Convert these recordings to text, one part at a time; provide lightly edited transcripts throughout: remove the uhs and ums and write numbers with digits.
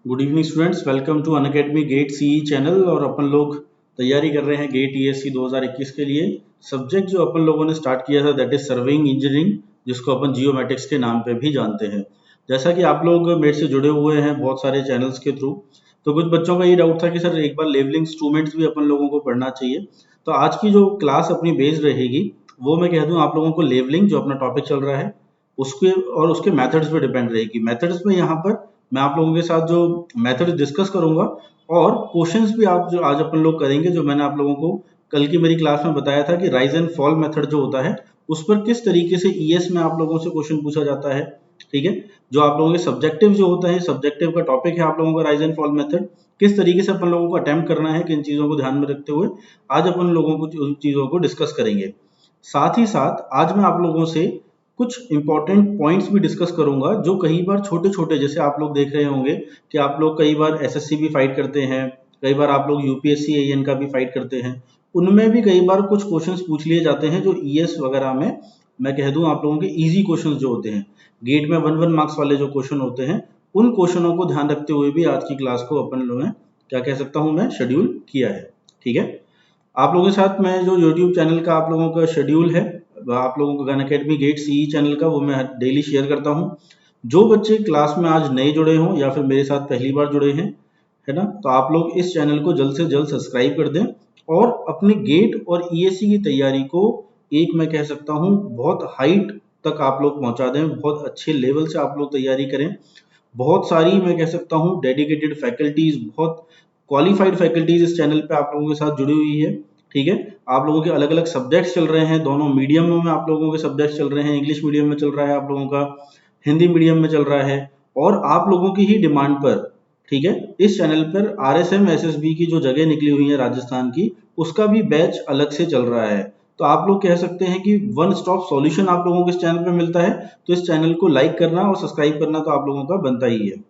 Good evening students, welcome to Unacademy GATE CE channel. और अपन लोग तैयारी कर रहे हैं गेट ईएससी 2021 के लिए। सब्जेक्ट जो अपन लोगों ने स्टार्ट किया था दैट इज सर्वेइंग इंजीनियरिंग, जिसको अपन जियोमेटिक्स के नाम पे भी जानते हैं। जैसा कि आप लोग मेरे से जुड़े हुए हैं बहुत सारे चैनल्स के थ्रू, तो कुछ बच्चों का ये डाउट था कि सर एक बार लेवलिंग इंस्ट्रूमेंट्स भी अपन लोगों को पढ़ना चाहिए। तो आज की जो क्लास अपनी बेस्ड रहेगी वो मैं कह दूं आप लोगों को लेवलिंग जो अपना टॉपिक चल रहा है उसके और उसके मेथड्स पे डिपेंड रहेगी। मेथड्स में यहाँ पर मैं आप लोगों के साथ जो मेथड डिस्कस करूंगा और क्वेश्चंस भी आप जो आज अपन लोग करेंगे, जो मैंने आप लोगों को कल की मेरी क्लास में बताया था कि राइज एंड फॉल मेथड जो होता है उस पर किस तरीके से ईएस में आप लोगों से क्वेश्चन पूछा जाता है। ठीक है, जो आप लोगों के सब्जेक्टिव जो होता है, सब्जेक्टिव का टॉपिक है आप लोगों का राइज एंड फॉल मेथड, किस तरीके से अपन लोगों को अटेम्प्ट करना है, किन चीजों को ध्यान में रखते हुए आज अपन लोगों को उन चीजों को डिस्कस करेंगे। साथ ही साथ आज मैं आप लोगों से कुछ इंपॉर्टेंट पॉइंट्स भी डिस्कस करूंगा जो कई बार छोटे छोटे, जैसे आप लोग देख रहे होंगे कि आप लोग कई बार एसएससी भी फाइट करते हैं, कई बार आप लोग यूपीएससी एएन का भी फाइट करते हैं, उनमें भी कई बार कुछ क्वेश्चंस पूछ लिए जाते हैं जो ईएस वगैरह में मैं कह दूं आप लोगों के इजी क्वेश्चंस जो होते हैं, गेट में 1-1 मार्क्स वाले जो क्वेश्चन होते हैं, उन क्वेश्चनों को ध्यान रखते हुए भी आज की क्लास को अपन लोगों ने क्या कह सकता हूं मैं शेड्यूल किया है। ठीक है, आप लोगों के साथ मैं जो यूट्यूब चैनल का आप लोगों का शेड्यूल है, आप लोगों को अनअकैडमी गेट सीई चैनल का, वो मैं डेली शेयर करता हूँ। जो बच्चे क्लास में आज नए जुड़े हों या फिर मेरे साथ पहली बार जुड़े हैं, है ना, तो आप लोग इस चैनल को जल्द से जल्द सब्सक्राइब कर दें और अपने गेट और ईएससी की तैयारी को एक मैं कह सकता हूँ बहुत हाइट तक आप लोग पहुंचा दें, बहुत अच्छे लेवल से आप लोग तैयारी करें। बहुत सारी मैं कह सकता हूँ डेडिकेटेड फैकल्टीज, बहुत क्वालिफाइड फैकल्टीज इस चैनल पे आप लोगों के साथ जुड़ी हुई है। ठीक है, आप लोगों के अलग अलग सब्जेक्ट्स चल रहे हैं, दोनों मीडियमों में आप लोगों के सब्जेक्ट्स चल रहे हैं। इंग्लिश मीडियम में चल रहा है आप लोगों का, हिंदी मीडियम में चल रहा है, और आप लोगों की ही डिमांड पर, ठीक है, इस चैनल पर आरएसएम एसएसबी की जो जगह निकली हुई है राजस्थान की, उसका भी बैच अलग से चल रहा है। तो आप लोग कह सकते हैं कि वन स्टॉप सॉल्यूशन आप लोगों को इस चैनल पे मिलता है। तो इस चैनल को लाइक करना और सब्सक्राइब करना तो आप लोगों का बनता ही है।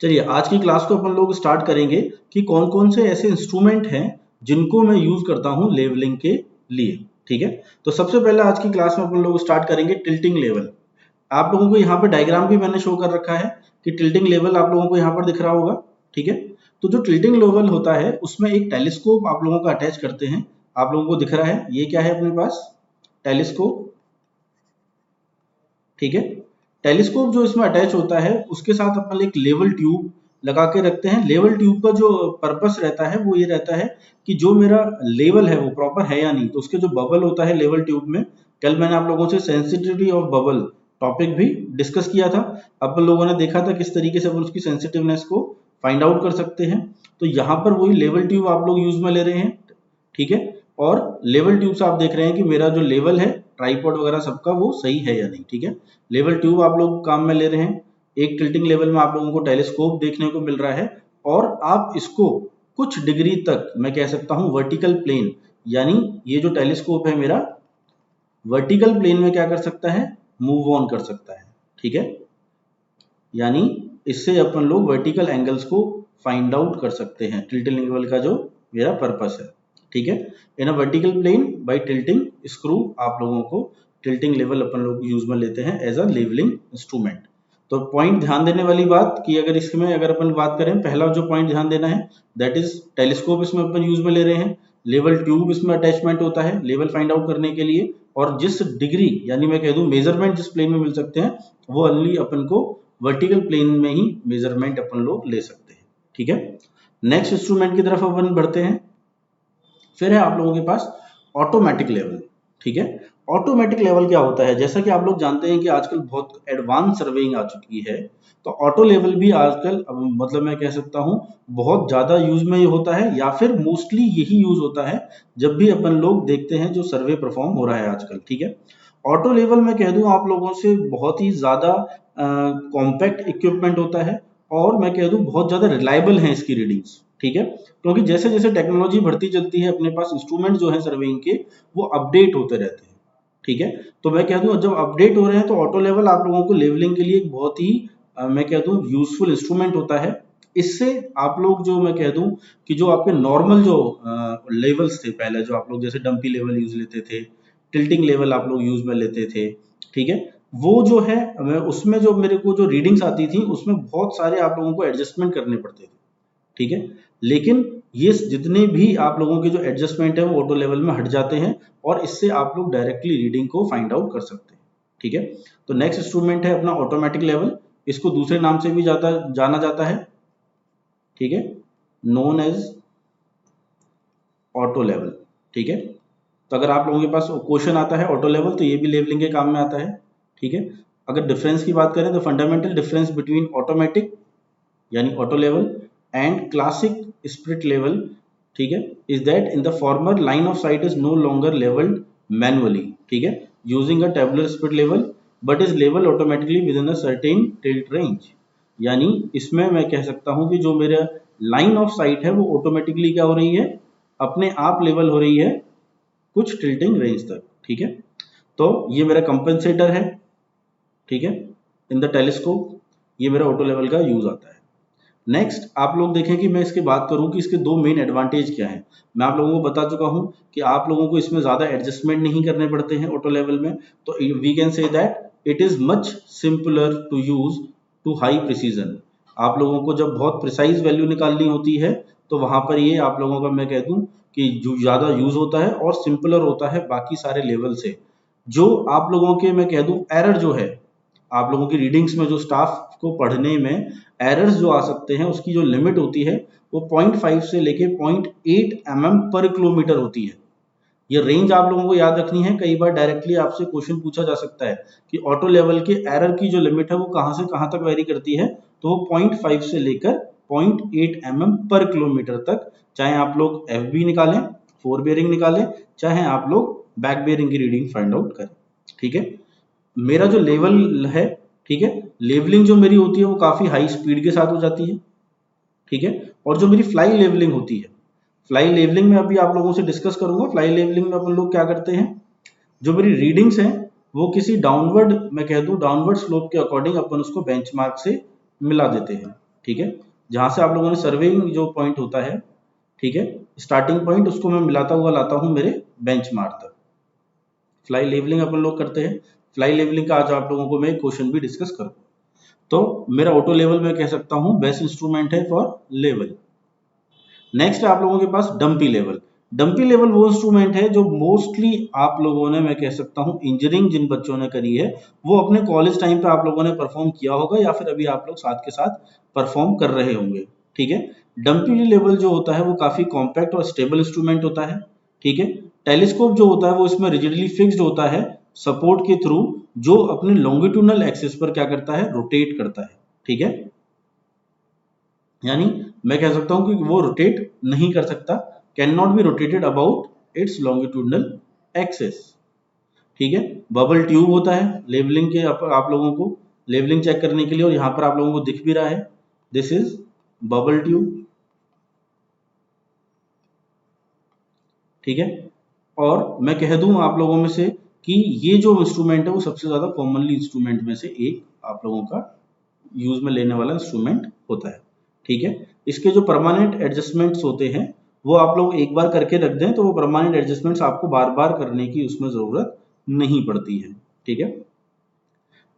चलिए आज की क्लास को अपन लोग स्टार्ट करेंगे कि कौन कौन से ऐसे इंस्ट्रूमेंट हैं जिनको मैं यूज करता हूं लेवलिंग के लिए। ठीक है, तो सबसे पहले आज की क्लास में अपन लोग स्टार्ट करेंगे टिल्टिंग लेवल। आप लोगों को यहाँ पे डायग्राम भी मैंने शो कर रखा है कि टिल्टिंग लेवल आप लोगों को यहाँ पर दिख रहा होगा। ठीक है, तो जो टिल्टिंग लेवल होता है उसमें एक टेलीस्कोप आप लोगों का अटैच करते हैं। आप लोगों को दिख रहा है ये क्या है अपने पास, टेलीस्कोप। ठीक है, टेलीस्कोप जो इसमें अटैच होता है उसके साथ अपन एक लेवल ट्यूब लगा के रखते हैं। लेवल ट्यूब का जो पर्पस रहता है वो ये रहता है कि जो मेरा लेवल है वो प्रॉपर है या नहीं, तो उसके जो बबल होता है लेवल ट्यूब में, कल मैंने आप लोगों से सेंसिटिविटी ऑफ बबल टॉपिक भी डिस्कस किया था। अपन लोगों ने देखा था किस तरीके से अपन उसकी सेंसिटिवनेस को फाइंड आउट कर सकते हैं। तो यहाँ पर वही लेवल ट्यूब आप लोग यूज में ले रहे हैं। ठीक है, और लेवल ट्यूब से आप देख रहे हैं कि मेरा जो लेवल है ट्राइपॉड वगैरह सबका वो सही है या नहीं। ठीक है, लेवल ट्यूब आप लोग काम में ले रहे हैं। एक टिल्टिंग लेवल में आप लोगों को टेलीस्कोप देखने को मिल रहा है, और आप इसको कुछ डिग्री तक मैं कह सकता हूं वर्टिकल प्लेन, यानी ये जो टेलीस्कोप है मेरा वर्टिकल प्लेन में क्या कर सकता है, मूव ऑन कर सकता है। ठीक है, यानी इससे अपन लोग वर्टिकल एंगल्स को फाइंड आउट कर सकते हैं, टिल्टिंग लेवल का जो मेरा पर्पस है। ठीक है, in a vertical plane by tilting screw आप लोगों को टिल्टिंग लेवल अपन लोग यूज में लेते हैं एज अ लेवलिंग इंस्ट्रूमेंट। तो पॉइंट ध्यान देने वाली बात कि अगर इसमें अगर अपन बात करें, पहला जो पॉइंट ध्यान देना है दैट इज टेलीस्कोप इसमें अपन यूज में ले रहे हैं, लेवल ट्यूब इसमें अटैचमेंट होता है लेवल फाइंड आउट करने के लिए, और जिस डिग्री यानी मैं कह दूं मेजरमेंट जिस प्लेन में मिल सकते हैं वो ओनली अपन को वर्टिकल प्लेन में ही मेजरमेंट अपन लोग ले सकते हैं। ठीक है, नेक्स्ट इंस्ट्रूमेंट की तरफ अपन बढ़ते हैं। फिर है आप लोगों के पास ऑटोमेटिक लेवल। ठीक है, ऑटोमेटिक लेवल क्या होता है, जैसा कि आप लोग जानते हैं कि आजकल बहुत एडवांस सर्वेइंग आ चुकी है, तो ऑटो लेवल भी आजकल मतलब मैं कह सकता हूं बहुत ज्यादा यूज में होता है, या फिर मोस्टली यही यूज होता है जब भी अपन लोग देखते हैं जो सर्वे परफॉर्म हो रहा है आजकल। ठीक है, ऑटो लेवल में कह दूं आप लोगों से बहुत ही ज्यादा कॉम्पैक्ट इक्विपमेंट होता है, और मैं कह दूं बहुत ज्यादा रिलायबल है इसकी रीडिंग्स। ठीक है, क्योंकि जैसे जैसे टेक्नोलॉजी बढ़ती चलती है अपने पास इंस्ट्रूमेंट जो है सर्वेइंग के वो अपडेट होते रहते हैं। ठीक है, तो मैं कह दूं जब अपडेट हो रहे हैं तो ऑटो लेवल आप लोगों को लेवलिंग के लिए एक बहुत ही मैं कह दूं यूजफुल इंस्ट्रूमेंट होता है। इससे आप लोग जो मैं कह दूं कि जो आपके नॉर्मल जो लेवल्स थे पहले, जो आप लोग जैसे डंपी लेवल यूज लेते थे, टिल्टिंग लेवल आप लोग यूज में लेते थे, ठीक है, वो जो है उसमें जो मेरे को जो रीडिंग्स आती थी उसमें बहुत सारे आप लोगों को एडजस्टमेंट करने पड़ते थे, ठीक है। लेकिन ये जितने भी आप लोगों के जो एडजस्टमेंट है वो ऑटो लेवल में हट जाते हैं और इससे आप लोग डायरेक्टली रीडिंग को फाइंड आउट कर सकते हैं, ठीक है। तो नेक्स्ट इंस्ट्रूमेंट है अपना ऑटोमेटिक लेवल, इसको दूसरे नाम से भी जाना जाता है, ठीक है, नोन एज ऑटो लेवल, ठीक है। तो अगर आप लोगों के पास क्वेश्चन आता है ऑटो लेवल तो ये भी लेवलिंग के काम में आता है, ठीक है। अगर डिफरेंस की बात करें तो फंडामेंटल डिफरेंस बिटवीन ऑटोमेटिक यानी auto level and classic split level, ठीक है, is that in the former line of sight is no longer levelled manually, ठीक है, using a tabular split level but is level automatically within a certain tilt range. यानी इसमें मैं कह सकता हूं कि जो मेरा लाइन ऑफ साइट है वो ऑटोमेटिकली क्या हो रही है, अपने आप लेवल हो रही है कुछ टिल्टिंग रेंज तक, ठीक है। तो ये मेरा कंपनसेटर है, ठीक है, इन द टेलीस्कोप, ये मेरा ऑटो लेवल का यूज आता है। नेक्स्ट आप लोग देखें कि मैं इसकी बात करूं कि इसके दो मेन एडवांटेज क्या हैं। मैं आप लोगों को बता चुका हूं कि आप लोगों को इसमें ज़्यादा एडजस्टमेंट नहीं करने पड़ते हैं ऑटो लेवल में, तो we can say that it is much simpler to use to high precision. आप लोगों को जब बहुत प्रिसाइज वैल्यू निकालनी होती है तो वहां पर ये आप लोगों का मैं कह दूं कि जो ज़्यादा यूज होता है और सिंपलर होता है बाकी सारे लेवल से। जो आप लोगों के मैं कह दूं एरर जो है आप लोगों की रीडिंग्स में जो स्टाफ को पढ़ने में एरर्स जो आ सकते हैं उसकी जो लिमिट होती है वो 0.5 से लेके 0.8 mm पर किलोमीटर होती है। ये रेंज आप लोगों को याद रखनी है, कई बार डायरेक्टली आपसे क्वेश्चन पूछा जा सकता है कि ऑटो लेवल के एरर की जो लिमिट है वो कहां से कहां तक वेरी करती है, तो वो 0.5 से लेकर 0.8 mm पर किलोमीटर तक, चाहे आप लोग एफ बी निकालें, फोर बेयरिंग निकालें, चाहे आप लोग बैक बेयरिंग की रीडिंग फाइंड आउट करें, ठीक है। मेरा जो लेवल है, ठीक है, लेवलिंग जो मेरी होती है वो काफी हाई स्पीड के साथ हो जाती है, ठीक है। और जो मेरी फ्लाई लेवलिंग होती है, फ्लाई लेवलिंग में अभी आप लोगों से डिस्कस करूंगा। फ्लाई लेवलिंग में अपन लोग क्या करते हैं, जो मेरी रीडिंग्स हैं वो किसी डाउनवर्ड मैं कह दूं डाउनवर्ड स्लोप के अकॉर्डिंग अपन उसको बेंचमार्क से मिला देते हैं, ठीक है। जहां से आप लोगों ने सर्वेइंग जो पॉइंट होता है, ठीक है, स्टार्टिंग पॉइंट उसको मैं मिलाता हुआ लाता हूं मेरे बेंचमार्क तक। फ्लाई लेवलिंग अपन लोग करते हैं। फ्लाई लेवलिंग का आज आप लोगों को मैं क्वेश्चन भी डिस्कस करूँ। तो मेरा ऑटो लेवल में कह सकता हूं बेस्ट इंस्ट्रूमेंट है फॉर लेवल। नेक्स्ट है आप लोगों के पास डंपी लेवल। डंपी लेवल वो इंस्ट्रूमेंट है जो मोस्टली आप लोगों ने मैं कह सकता हूं इंजीनियरिंग जिन बच्चों ने करी है वो अपने कॉलेज टाइम पे आप लोगों ने परफॉर्म किया होगा या फिर अभी आप लोग साथ के साथ परफॉर्म कर रहे होंगे, ठीक है। डंपी लेवल जो होता है वो काफी कॉम्पैक्ट और स्टेबल इंस्ट्रूमेंट होता है, ठीक है। टेलीस्कोप जो होता है वो इसमें रिजिडली फिक्स्ड होता है सपोर्ट के थ्रू, जो अपने लॉन्गिट्यूडनल एक्सिस पर क्या करता है, रोटेट करता है, ठीक है। यानी मैं कह सकता हूं कि वो रोटेट नहीं कर सकता, can not be rotated about it's longitudinal axis, ठीक है। बबल ट्यूब होता है लेवलिंग के आप लोगों को लेवलिंग चेक करने के लिए, और यहां पर आप लोगों को दिख भी रहा है, दिस इज बबल ट्यूब, ठीक है। और मैं कह दूं आप लोगों में से कि ये जो इंस्ट्रूमेंट है वो सबसे ज्यादा कॉमनली इंस्ट्रूमेंट में से एक आप लोगों का यूज में लेने वाला इंस्ट्रूमेंट होता है, ठीक है। इसके जो परमानेंट एडजस्टमेंट्स होते हैं वो आप लोग एक बार करके रख दें तो वो परमानेंट एडजस्टमेंट्स आपको बार बार करने की उसमें जरूरत नहीं पड़ती है, ठीक है।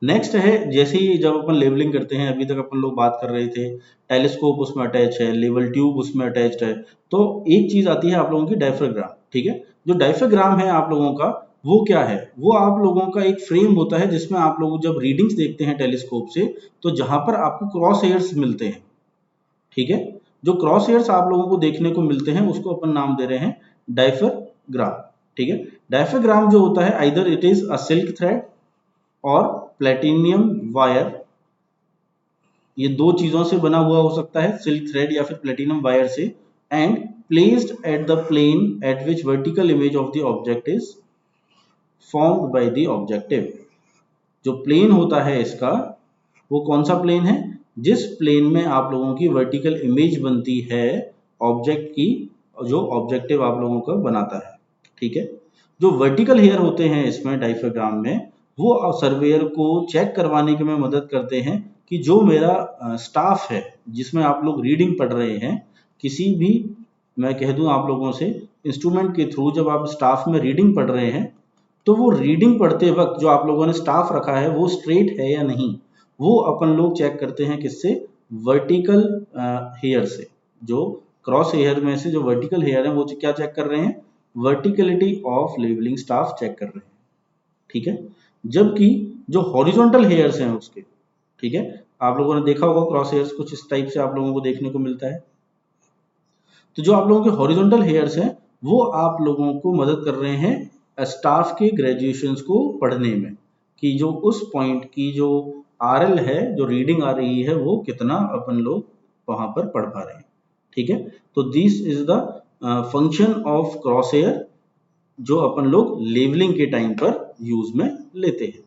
नेक्स्ट है जैसे ही जब अपन लेवलिंग करते हैं, अभी तक अपन लोग बात कर रहे थे टेलीस्कोप उसमें अटैच है, लेवल ट्यूब उसमें अटैच्ड है, तो एक चीज आती है आप लोगों की डायफ्राग्राम, ठीक है। जो डायफ्राग्राम है आप लोगों का वो क्या है, वो आप लोगों का एक फ्रेम होता है जिसमें आप लोग जब रीडिंग्स देखते हैं टेलीस्कोप से तो जहां पर आपको क्रॉस हेयर्स मिलते हैं, ठीक है। जो क्रॉस हेयर्स आप लोगों को देखने को मिलते हैं उसको अपन नाम दे रहे हैं डायफ्राग्राम, ठीक है। डायफ्राग्राम जो होता है either it is a silk thread और प्लेटिनियम वायर, ये दो चीजों से बना हुआ हो सकता है, सिल्क थ्रेड या फिर प्लेटिनम वायर से, and placed at the plane at which vertical image of the object is formed by the objective. जो प्लेन होता है इसका वो कौन सा प्लेन है, जिस प्लेन में आप लोगों की वर्टिकल इमेज बनती है ऑब्जेक्ट की, जो ऑब्जेक्टिव आप लोगों का बनाता है, ठीक है। जो वर्टिकल हेयर होते हैं इसमें डायफ्राग्राम में वो सर्वेयर को चेक करवाने के में मदद करते हैं कि जो मेरा स्टाफ है जिसमें आप लोग रीडिंग पढ़ रहे हैं, किसी भी मैं कह दूं आप लोगों से इंस्ट्रूमेंट के थ्रू जब आप स्टाफ में रीडिंग पढ़ रहे हैं तो वो रीडिंग पढ़ते वक्त जो आप लोगों ने स्टाफ रखा है वो स्ट्रेट है या नहीं, वो अपन लोग चेक करते हैं किससे, वर्टिकल हेयर से। जो क्रॉस हेयर में से जो वर्टिकल हेयर है वो क्या चेक कर रहे हैं, verticality of levelling staff check कर रहे हैं, ठीक है। जबकि जो हॉरिजॉन्टल हेयर्स हैं उसके, ठीक है, आप लोगों ने देखा होगा क्रॉस हेयर्स कुछ इस टाइप से आप लोगों को देखने को मिलता है। तो जो आप लोगों के हॉरिजॉन्टल हेयर्स हैं वो आप लोगों को मदद कर रहे हैं स्टाफ के ग्रेजुएशंस को पढ़ने में, कि जो उस पॉइंट की जो आरएल है, जो रीडिंग आ रही है, वो कितना अपन लोग वहां पर पढ़ पा रहे हैं, ठीक है। तो this is the function of cross hair जो अपन लोग लेवलिंग के टाइम पर यूज में लेते हैं।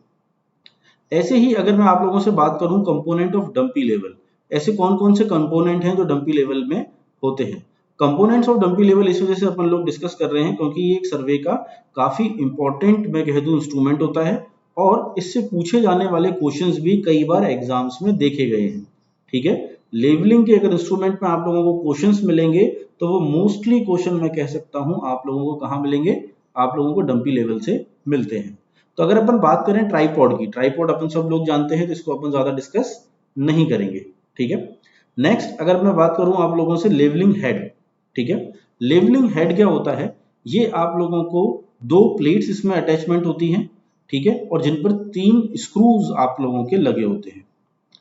ऐसे ही अगर मैं आप लोगों से बात करूं कंपोनेंट ऑफ डंपी लेवल, ऐसे कौन कौन से कंपोनेंट हैं जो डंपी लेवल में होते हैं। कंपोनेंट्स ऑफ डंपी लेवल इस वजह से अपन लोग डिस्कस कर रहे हैं क्योंकि ये एक सर्वे का काफी इंपॉर्टेंट मैं कह दूं इंस्ट्रूमेंट होता है और इससे पूछे जाने वाले क्वेश्चंस भी कई बार एग्जाम्स में देखे गए हैं, ठीक है। लेवलिंग के अगर इंस्ट्रूमेंट में आप लोगों को क्वेश्चंस मिलेंगे तो वो मोस्टली क्वेश्चन मैं कह सकता हूं आप लोगों को कहां मिलेंगे, आप लोगों को डंपी लेवल से मिलते हैं। तो अगर अपन बात करें ट्राइपॉड की, ट्राइपॉड अपन सब लोग जानते हैं तो इसको अपन ज्यादा डिस्कस नहीं करेंगे, ठीक है। नेक्स्ट अगर मैं बात करूं आप लोगों से लेवलिंग हेड, ठीक है। लेवलिंग हेड क्या होता है, ये आप लोगों को दो प्लेट्स इसमें अटैचमेंट होती हैं, ठीक है, और जिन पर 3 स्क्रूज आप लोगों के लगे होते हैं,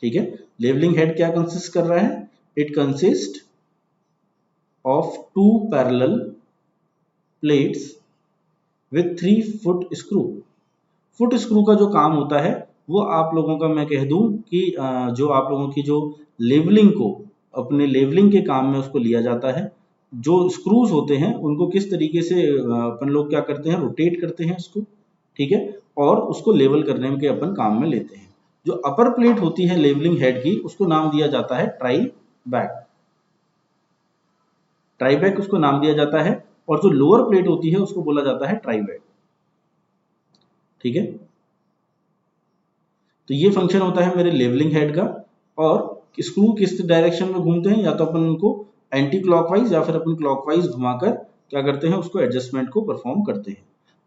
ठीक है। लेवलिंग हेड क्या कंसिस्ट कर रहा है, it consist of 2 parallel plates with 3 foot screw. Foot screw का जो काम होता है वो आप लोगों का मैं कह दूं कि जो आप लोगों की जो लेवलिंग को अपने लेवलिंग के काम में उसको लिया जाता है। जो स्क्रूज होते हैं उनको किस तरीके से अपन लोग क्या करते हैं, रोटेट करते हैं उसको, ठीक है, और उसको लेवल करने के अपन काम में लेते हैं। जो अपर प्लेट होती है लेवलिंग हेड की उसको नाम दिया जाता है ट्राई बैक, ट्राई बैक उसको नाम दिया जाता है, और जो लोअर प्लेट होती है उसको बोला जाता है ट्राई बैक, ठीक है। तो ये फंक्शन होता है मेरे लेवलिंग हेड का। और स्क्रू किस डायरेक्शन में घूमते हैं, या तो अपन उनको एंटी क्लॉकवाइज या फिर अपन क्लॉकवाइज घुमाकर क्या करते हैं, उसको एडजस्टमेंट को परफॉर्म करते हैं।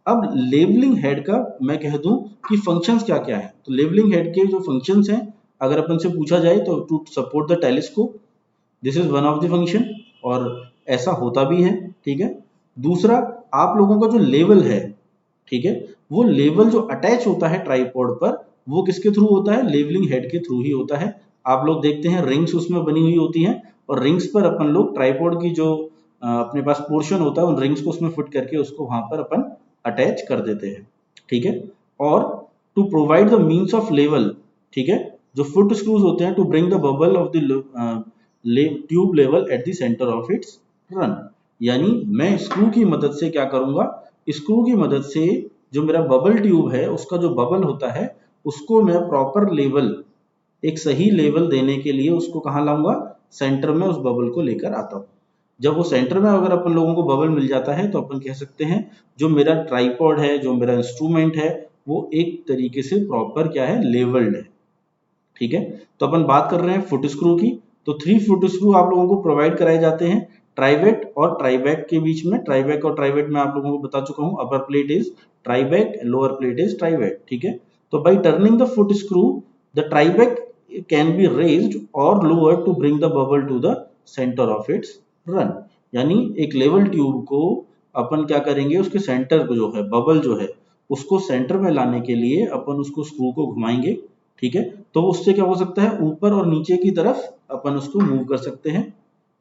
अब लेवलिंग हेड का मैं कह दूं कि फंक्शंस क्या क्या है। तो लेवलिंग हेड के जो फंक्शंस हैं अगर अपन से पूछा जाए तो to support the telescope, this is one of the function, और ऐसा होता भी है, ठीक है। दूसरा आप लोगों का जो लेवल है, ठीक है, वो लेवल जो अटैच होता है ट्राइपॉड पर वो किसके थ्रू होता है, लेवलिंग हेड के थ्रू ही होता है। आप लोग देखते हैं रिंग्स उसमें बनी हुई होती हैं और रिंग्स पर अपन लोग ट्राइपॉड की जो अपने पास पोर्शन होता है उन रिंग्स को उसमें फिट करके उसको वहां पर अपन अटैच कर देते हैं, ठीक है। और to provide the means of level, ठीक है, जो फुट स्क्रूज होते हैं to bring the bubble of the tube level at the centre of its run. यानी मैं स्क्रू की मदद से क्या करूंगा, स्क्रू की मदद से जो मेरा बबल ट्यूब है उसका जो बबल होता है उसको मैं प्रॉपर लेवल, एक सही लेवल देने के लिए उसको कहां लाऊंगा, सेंटर में उस बबल को लेकर आता हूं। जब वो सेंटर में अगर अपन लोगों को बबल मिल जाता है तो अपन कह सकते हैं जो मेरा ट्राइपॉड है, जो मेरा इंस्ट्रूमेंट है, वो एक तरीके से प्रॉपर क्या है, लेवल्ड है, ठीक है। तो अपन बात कर रहे हैं फुट स्क्रू की। तो 3 फुट स्क्रू आप लोगों को प्रोवाइड कराए जाते हैं ट्राइवेट और ट्राइबैक के बीच में। ट्राइबैक और ट्राइवेट में आप लोगों को बता चुका हूं, upper plate is tribrach, lower plate is trivet, ठीक है। तो by turning the foot screw the tribrach can be raised और lower to bring the bubble to the centre of its run. यानी एक लेवल ट्यूब को अपन क्या करेंगे, उसके सेंटर को जो है बबल जो है उसको सेंटर में लाने के लिए अपन उसको स्क्रू को घुमाएंगे, ठीक है। तो उससे क्या हो सकता है, ऊपर और नीचे की तरफ अपन उसको मूव कर सकते हैं,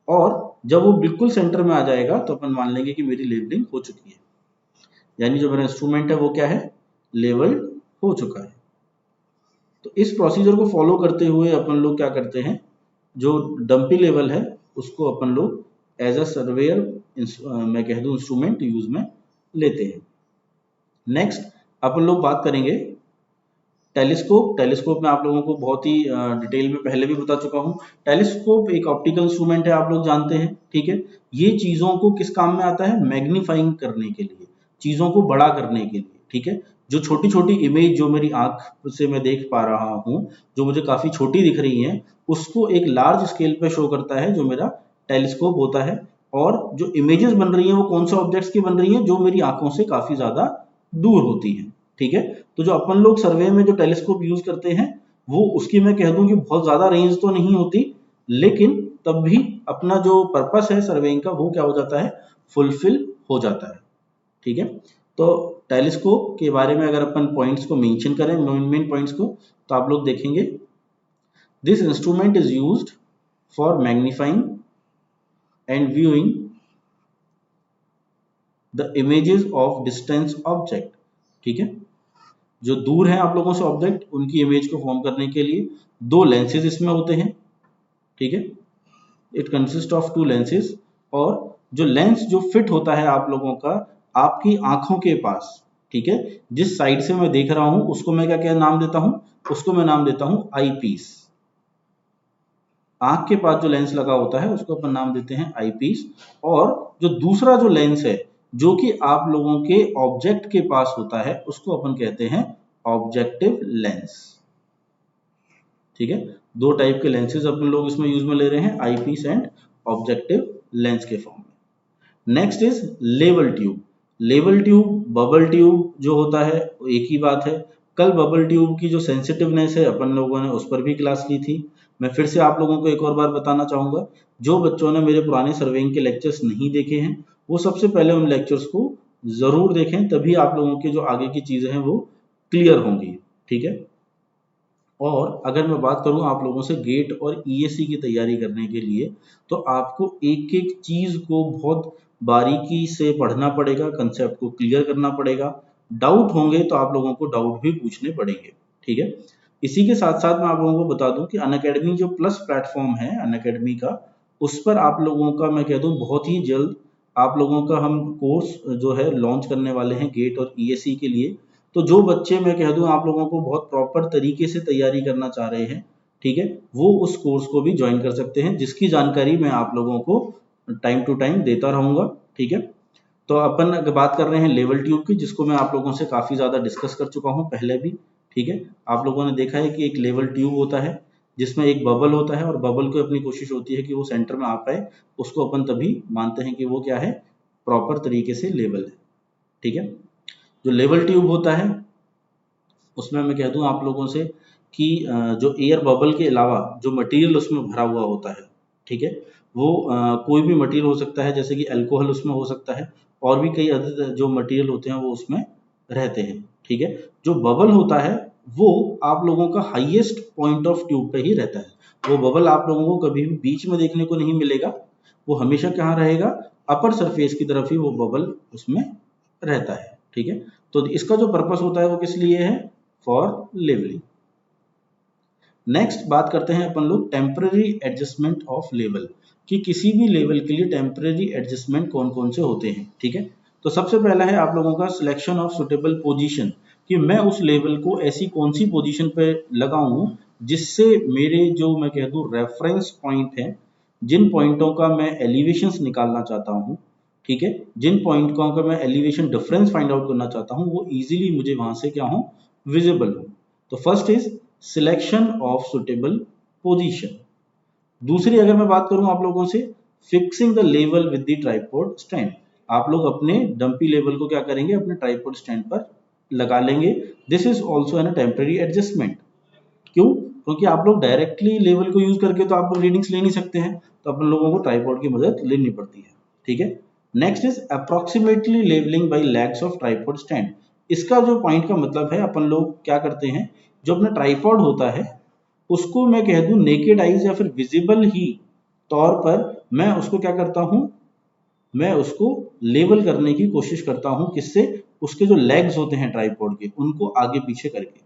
और जब वो बिल्कुल सेंटर में आ जाएगा तो अपन मान लेंगे कि मेरी लेवलिंग हो चुकी है, यानी जो मेरा इंस्ट्रूमेंट है वो क्या है, लेवल हो चुका है। तो इस प्रोसीजर को फॉलो करते हुए अपन लोग क्या करते हैं, जो डंपी लेवल है उसको अपन लोग एज अ सर्वेयर मैं कह दूं इंस्ट्रूमेंट यूज में लेते हैं। नेक्स्ट अपन लोग बात करेंगे टेलीस्कोप। टेलीस्कोप में आप लोगों को बहुत ही डिटेल में पहले भी बता चुका हूं। टेलीस्कोप एक ऑप्टिकल इंस्ट्रूमेंट है, आप लोग जानते हैं, ठीक है। ये चीजों को किस काम में आता है, मैग्नीफाइंग करने के लिए, चीजों को बड़ा करने के लिए, ठीक है। जो छोटी छोटी इमेज जो मेरी आंख से मैं देख पा रहा हूं, जो मुझे काफी छोटी दिख रही है, उसको एक लार्ज स्केल पे शो करता है जो मेरा टेलीस्कोप होता है। और जो इमेजेस बन रही हैं वो कौन से ऑब्जेक्ट्स की बन रही हैं, जो मेरी आंखों से काफी ज्यादा दूर होती हैं। ठीक है, तो जो अपन लोग सर्वे में जो टेलीस्कोप यूज करते हैं वो उसकी मैं कह दूं कि बहुत ज्यादा रेंज तो नहीं होती, लेकिन तब भी अपना जो पर्पस है सर्वेइंग का वो क्या हो जाता है, फुलफिल हो जाता है। ठीक है, तो टेलीस्कोप के बारे में अगर अपन पॉइंट्स को मेंशन करें, मेन पॉइंट्स को, तो आप लोग देखेंगे this instrument is used for magnifying and viewing the images of distance object. ठीक है, जो दूर है आप लोगों से ऑब्जेक्ट उनकी इमेज को फॉर्म करने के लिए दो लेंसेज इसमें होते हैं। ठीक है, it consist of to lenses, और जो लेंस जो फिट होता है आप लोगों का आपकी आंखों के पास, ठीक है, जिस साइड से मैं देख रहा हूं उसको मैं क्या क्या नाम देता हूं, उसको मैं नाम देता हूं आई पीस। आंख के पास जो लेंस लगा होता है उसको अपन नाम देते हैं आई पीस, और जो दूसरा जो लेंस है जो कि आप लोगों के ऑब्जेक्ट के पास होता है उसको अपन कहते हैं ऑब्जेक्टिव लेंस। ठीक है, दो टाइप के लेंसेज अपन लोग इसमें यूज में ले रहे हैं, आई पीस एंड ऑब्जेक्टिव लेंस के फॉर्म में। Next is level tube. Level tube, bubble tube जो होता है वो एक ही बात है। कल बबल ट्यूब की जो सेंसिटिवनेस है अपन लोगों ने उस पर भी क्लास ली थी। मैं फिर से आप लोगों को एक और बार बताना चाहूंगा, जो बच्चों ने मेरे पुराने सर्वेइंग के लेक्चर्स नहीं देखे हैं वो सबसे पहले उन लेक्चर्स को जरूर देखें, तभी आप लोगों के जो आगे की चीजें हैं वो क्लियर होंगी। ठीक है, और अगर मैं बात करूं आप लोगों से गेट और ईएससी की तैयारी करने के लिए, तो आपको एक एक चीज को बहुत बारीकी से पढ़ना पड़ेगा, कंसेप्ट को क्लियर करना पड़ेगा। डाउट होंगे तो आप लोगों को डाउट भी पूछने पड़ेंगे। ठीक है, इसी के साथ साथ मैं आप लोगों को बता दूं कि अनअकैडमी जो प्लस प्लेटफॉर्म है अनअकैडमी का, उस पर आप लोगों का मैं कह दूं बहुत ही जल्द आप लोगों का हम कोर्स जो है लॉन्च करने वाले हैं गेट और ईएससी के लिए। तो जो बच्चे मैं कह दूं आप लोगों को बहुत प्रॉपर तरीके से तैयारी करना चाह रहे हैं, ठीक है, वो उस कोर्स को भी ज्वाइन कर सकते हैं, जिसकी जानकारी मैं आप लोगों को टाइम टू टाइम देता रहूंगा। ठीक है, तो अपन अगर बात कर रहे हैं लेवल ट्यूब की, जिसको मैं आप लोगों से काफी ज्यादा डिस्कस कर चुका हूं पहले भी। ठीक है, आप लोगों ने देखा है कि एक लेवल ट्यूब होता है जिसमें एक बबल होता है, और बबल को अपनी कोशिश होती है कि वो सेंटर में आ पाए, उसको अपन तभी मानते हैं कि वो क्या है, प्रॉपर तरीके से लेवल है। ठीक है, जो लेवल ट्यूब होता है उसमें मैं कह दूं आप लोगों से कि जो एयर बबल के अलावा जो मटेरियल उसमें भरा हुआ होता है, ठीक है, वो कोई भी मटेरियल हो सकता है, जैसे कि अल्कोहल उसमें हो सकता है, और भी कई अदर जो मटेरियल होते हैं वो उसमें रहते हैं। ठीक है, जो बबल होता है वो आप लोगों का हाईएस्ट पॉइंट ऑफ ट्यूब पे ही रहता है। वो बबल आप लोगों को कभी भी बीच में देखने को नहीं मिलेगा, वो हमेशा कहाँ रहेगा, अपर सरफेस की तरफ ही वो बबल उसमें रहता है। ठीक है, तो इसका जो पर्पस होता है वो किस लिए है, फॉर लेवलिंग। नेक्स्ट बात करते हैं अपन लोग टेम्पररी एडजस्टमेंट ऑफ लेवल, कि किसी भी लेवल के लिए टेम्पररी एडजस्टमेंट कौन कौन से होते हैं। ठीक है, तो सबसे पहला है आप लोगों का सिलेक्शन ऑफ सुटेबल पोजीशन, कि मैं उस लेवल को ऐसी कौन सी पोजीशन पे लगाऊं जिससे मेरे जो मैं कह दूं रेफरेंस पॉइंट है, जिन पॉइंटों का मैं एलिवेशंस निकालना चाहता हूं, ठीक है, जिन पॉइंटों का मैं एलिवेशन डिफरेंस फाइंड आउट करना चाहता हूं, वो इजीली मुझे वहां से क्या हो, विजिबल हो। तो first is selection of suitable position. दूसरी अगर मैं बात करूं आप लोगों से, fixing the level with the tripod stand. आप लोग अपने डंपी लेवल को क्या करेंगे, अपने ट्राइपॉड स्टैंड पर लगा लेंगे। This is also an temporary adjustment. क्यों, क्योंकि आप लोग डायरेक्टली लेवल को यूज करके तो आप लोग रीडिंग्स ले नहीं सकते हैं, तो अपन लोगों को ट्राइपॉड की मदद लेनी पड़ती है। ठीक है, next is approximately levelling by legs of tripod stand. इसका जो पॉइंट का मतलब है, अपन लोग क्या करते हैं, जो अपना ट्राइपॉड होता है उसको मैं कह दूं नेकेड आइज या फिर विजिबल ही तौर पर मैं उसको क्या करता हूं, मैं उसको लेवल करने की कोशिश करता हूं, किससे, उसके जो लेग्स होते हैं ट्राइपॉड के उनको आगे पीछे करके।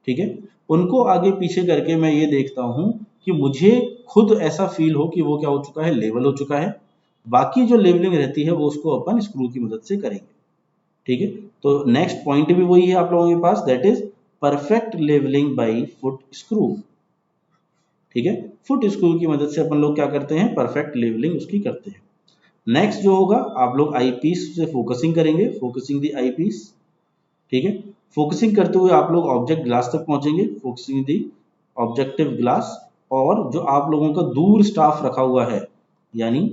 ठीक है, उनको आगे पीछे करके मैं ये देखता हूं कि मुझे खुद ऐसा फील हो कि वो क्या हो चुका है, लेवल हो चुका है। बाकी जो लेवलिंग रहती है वो उसको अपन स्क्रू की मदद से करेंगे। ठीक है, तो नेक्स्ट पॉइंट भी वही है आप लोगों के पास, that is perfect levelling by foot screw. ठीक है, फुट स्क्रू की मदद से अपन लोग क्या करते हैं, परफेक्ट लेवलिंग उसकी करते हैं। नेक्स्ट जो होगा, आप लोग आई पीस से फोकसिंग करेंगे, फोकसिंग दी आई पीस। ठीक है, फोकसिंग करते हुए आप लोग ऑब्जेक्ट ग्लास तक पहुंचेंगे, फोकसिंग दी ऑब्जेक्टिव ग्लास। और जो आप लोगों का दूर स्टाफ रखा हुआ है, यानी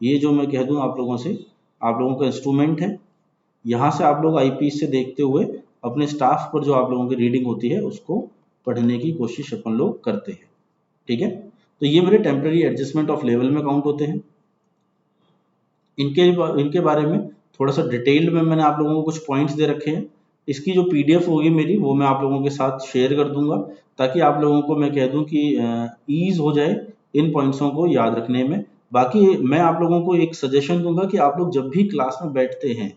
ये जो मैं कह दूं आप लोगों से, आप लोगों का इंस्ट्रूमेंट है, यहाँ से आप लोग आईपीस से देखते हुए अपने स्टाफ पर जो आप लोगों की रीडिंग होती है उसको पढ़ने की कोशिश अपन लोग करते हैं। ठीक है, तो ये मेरे टेम्पररी एडजस्टमेंट ऑफ लेवल में काउंट होते हैं। इनके बारे में थोड़ा सा डिटेल्ड में मैंने आप लोगों को कुछ पॉइंट्स दे रखे हैं। इसकी जो पीडीएफ होगी मेरी वो मैं आप लोगों के साथ शेयर कर दूंगा, ताकि आप लोगों को मैं कह दूं कि ईज हो जाए इन पॉइंट्सों को याद रखने में। बाकी मैं आप लोगों को एक सजेशन दूंगा कि आप लोग जब भी क्लास में बैठते हैं,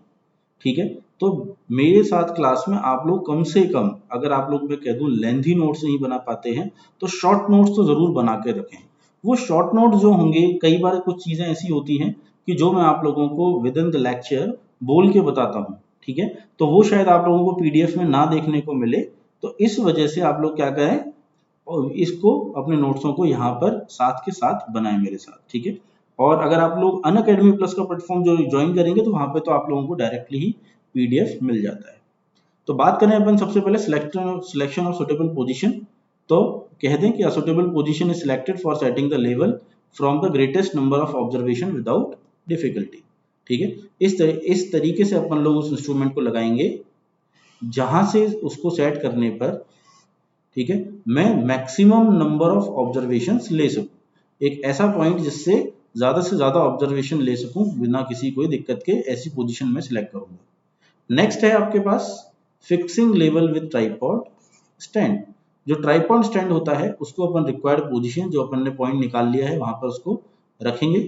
ठीक है, तो मेरे साथ क्लास में आप लोग कम से कम, अगर आप लोग मैं कह दूं लेंथी नोट्स नहीं बना पाते हैं तो शॉर्ट नोट्स तो जरूर बना के रखें। वो शॉर्ट नोट जो होंगे, कई बार कुछ चीजें ऐसी होती हैं कि जो मैं आप लोगों को विद इन द लेक्चर बोल के बताता हूँ, ठीक है, तो वो शायद आप लोगों को पीडीएफ में ना देखने को मिले। तो इस वजह से आप लोग क्या करें, और इसको अपने नोट्सों को यहाँ पर साथ के साथ बनाएं मेरे साथ, ठीक है। और अगर आप लोग अनअकैडमी प्लस का प्लेटफॉर्म जो ज्वाइन करेंगे तो वहां पे तो आप लोगों को डायरेक्टली ही पीडीएफ मिल जाता है। तो बात करें अपन सबसे पहले सिलेक्शन ऑफ सुटेबल पोजीशन, तो कह दें कि suitable position is selected for setting the level from the greatest number of observation without difficulty. ठीक है, इस तरीके से अपन लोग उस इंस्ट्रूमेंट को लगाएंगे जहां से उसको सेट करने पर, ठीक है, मैं मैक्सिमम नंबर ऑफ ऑब्जर्वेशन ले सकूं, एक ऐसा पॉइंट जिससे ज्यादा से ज्यादा ऑब्जर्वेशन ले सकूं बिना किसी कोई दिक्कत के, ऐसी पोजीशन में सिलेक्ट करूंगा। नेक्स्ट है आपके पास fixing level with tripod stand. जो ट्राइपॉड स्टैंड होता है उसको अपन रिक्वायर्ड पोजीशन जो अपन ने पॉइंट निकाल लिया है वहां पर उसको रखेंगे।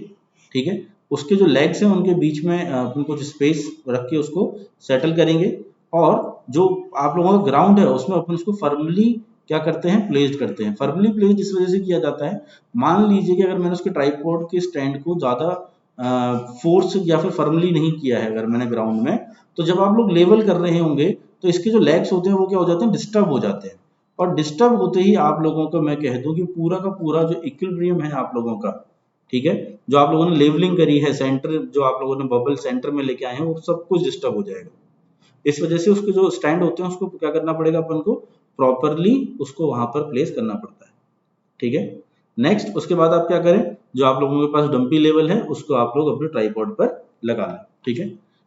ठीक है, उसके जो लेग्स हैं उनके बीच में अपन कुछ स्पेस रख के उसको सेटल करेंगे, और जो आप लोगों का ग्राउंड है उसमें अपन उसको फर्मली क्या करते हैं, प्लेस्ड करते हैं। फर्मली प्लेस्ड इस वजह से किया जाता है, मान लीजिए कि अगर मैंने उसके ट्राइपॉड के स्टैंड को ज्यादा फोर्स या फिर फर्मली नहीं किया है अगर मैंने ग्राउंड में, तो जब आप लोग लेवल कर रहे होंगे तो इसके जो लेग्स होते हैं वो क्या हो जाते हैं, डिस्टर्ब हो जाते हैं। और डिस्टर्ब होते ही आप लोगों को मैं कह दूं कि पूरा का पूरा जो इक्विलिब्रियम है आप लोगों का, ठीक है, जो आप लोगों ने लेवलिंग करी है, सेंटर जो आप लोगों ने बबल सेंटर में लेके आए हैं, वो सब कुछ डिस्टर्ब हो जाएगा। इस वजह से उसके जो स्टैंड होते हैं उसको क्या करना पड़ेगा, अपन को प्रॉपरली उसको वहां पर प्लेस करना पड़ता है। ठीक है, नेक्स्ट उसके बाद आप क्या करें, जो आप लोगों के पास डंपी लेवल है उसको आप लोग अपने ट्राइपॉड पर लगा लें। ठीक है,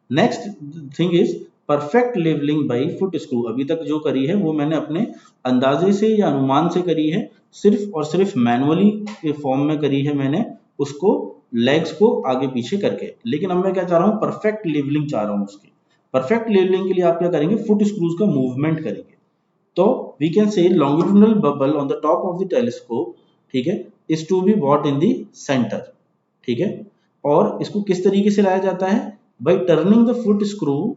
next thing is perfect levelling by foot screw. अभी तक जो करी है वो मैंने अपने अंदाजे से या अनुमान से करी है, सिर्फ और सिर्फ मैनुअली के फॉर्म में करी है मैंने उसको, लेग्स को आगे पीछे करके। लेकिन अब मैं क्या चाह रहा हूँ, परफेक्ट लेवलिंग चाह रहा हूँ उसकी। परफेक्ट लेवलिंग के लिए आप क्या करेंगे, फुट स्क्रूज का मूवमेंट करेंगे। तो we can say longitudinal bubble on the top of the telescope, ठीक है, is to be brought in the centre. ठीक है, और इसको किस तरीके से लाया जाता है, by turning the foot screw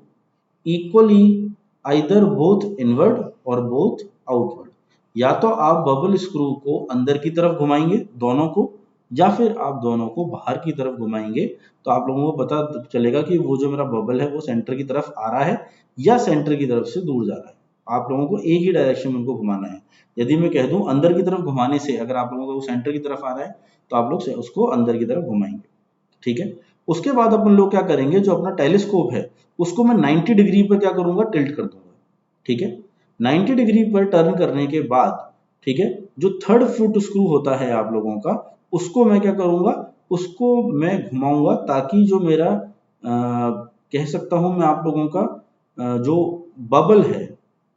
equally either both inward और बोथ आउटवर्ड। या तो आप बबल स्क्रू को अंदर की तरफ घुमाएंगे दोनों को, या फिर आप दोनों को बाहर की तरफ घुमाएंगे, तो आप लोगों को पता चलेगा कि वो जो मेरा बबल है वो सेंटर की तरफ आ रहा है या सेंटर की तरफ से दूर जा रहा है। आप लोगों को एक ही डायरेक्शन में उनको घुमाना है। यदि मैं कह दूं अंदर की तरफ घुमाने से, अगर आप लोगों को वो सेंटर की तरफ आ रहा है तो आप लोग उसको अंदर की तरफ घुमाएंगे। ठीक है, उसके बाद अपन लोग क्या करेंगे, जो अपना टेलीस्कोप है उसको मैं 90 डिग्री पर क्या करूंगा, टिल्ट कर दूंगा। ठीक है, 90 डिग्री पर टर्न करने के बाद, ठीक है, जो थर्ड फुट स्क्रू होता है आप लोगों का, उसको मैं क्या करूंगा, उसको मैं घुमाऊंगा ताकि जो मेरा कह सकता हूं मैं आप लोगों का जो बबल है,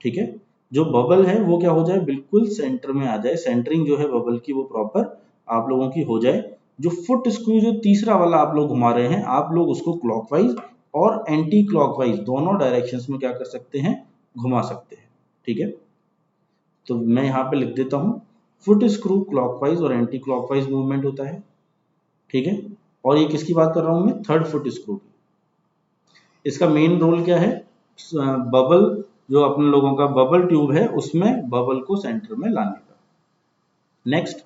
ठीक है, जो बबल है वो क्या हो जाए, बिल्कुल सेंटर में आ जाए। सेंटरिंग जो है बबल की वो प्रॉपर आप लोगों की हो जाए। जो फुट स्क्रू जो तीसरा वाला आप लोग घुमा रहे हैं, आप लोग उसको क्लॉकवाइज और एंटी क्लॉकवाइज दोनों डायरेक्शंस में क्या कर सकते हैं, घुमा सकते हैं। ठीक है, तो मैं यहाँ पे लिख देता हूँ, फुट स्क्रू क्लॉकवाइज और एंटी क्लॉकवाइज मूवमेंट होता है। ठीक है, और ये किसकी बात कर रहा हूँ मैं, थर्ड फुट स्क्रू की। इसका मेन रोल क्या है, बबल जो अपने लोगों का बबल ट्यूब है उसमें बबल को सेंटर में लाने का। नेक्स्ट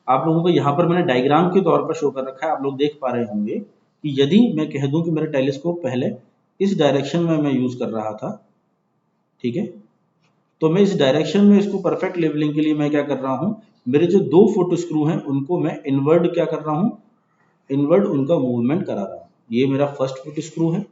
आप लोगों को यहाँ पर मैंने डायग्राम के तौर पर शो कर रखा है, आप लोग देख पा रहे होंगे कि यदि मैं कह दूं कि मेरा टेलीस्कोप पहले इस डायरेक्शन में मैं यूज कर रहा था, ठीक है, तो मैं इस डायरेक्शन में इसको परफेक्ट लेवलिंग के लिए मैं क्या कर रहा हूं, मेरे जो दो फुट स्क्रू हैं उनको मैं इनवर्ड क्या कर रहा हूं, इनवर्ड उनका मूवमेंट करा रहा हूं। ये मेरा फर्स्ट फुट स्क्रू है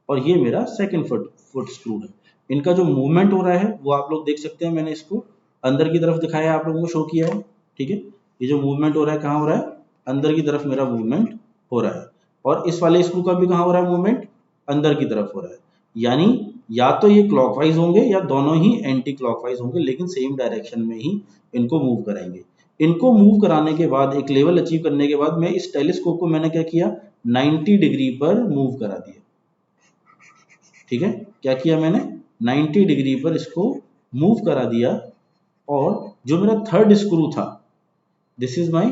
और ये मेरा सेकंड फुट स्क्रू है। इनका जो मूवमेंट हो रहा है वो आप लोग देख सकते हैं, मैंने इसको अंदर की तरफ दिखाया है, आप लोगों को शो किया है। ठीक है, ये जो मूवमेंट हो रहा है कहाँ हो रहा है, अंदर की तरफ मेरा मूवमेंट हो रहा है। और इस वाले स्क्रू का भी कहाँ हो रहा है मूवमेंट, अंदर की तरफ हो रहा है, यानी या तो ये क्लॉकवाइज होंगे या दोनों ही एंटी क्लॉकवाइज होंगे, लेकिन सेम डायरेक्शन में ही इनको मूव कराएंगे। इनको मूव कराने के बाद, एक लेवल अचीव करने के बाद, मैं इस टेलीस्कोप को मैंने क्या किया, 90 डिग्री पर मूव करा दिया। ठीक है, क्या किया मैंने, 90 डिग्री पर इसको मूव करा दिया। और जो मेरा थर्ड स्क्रू था, this is my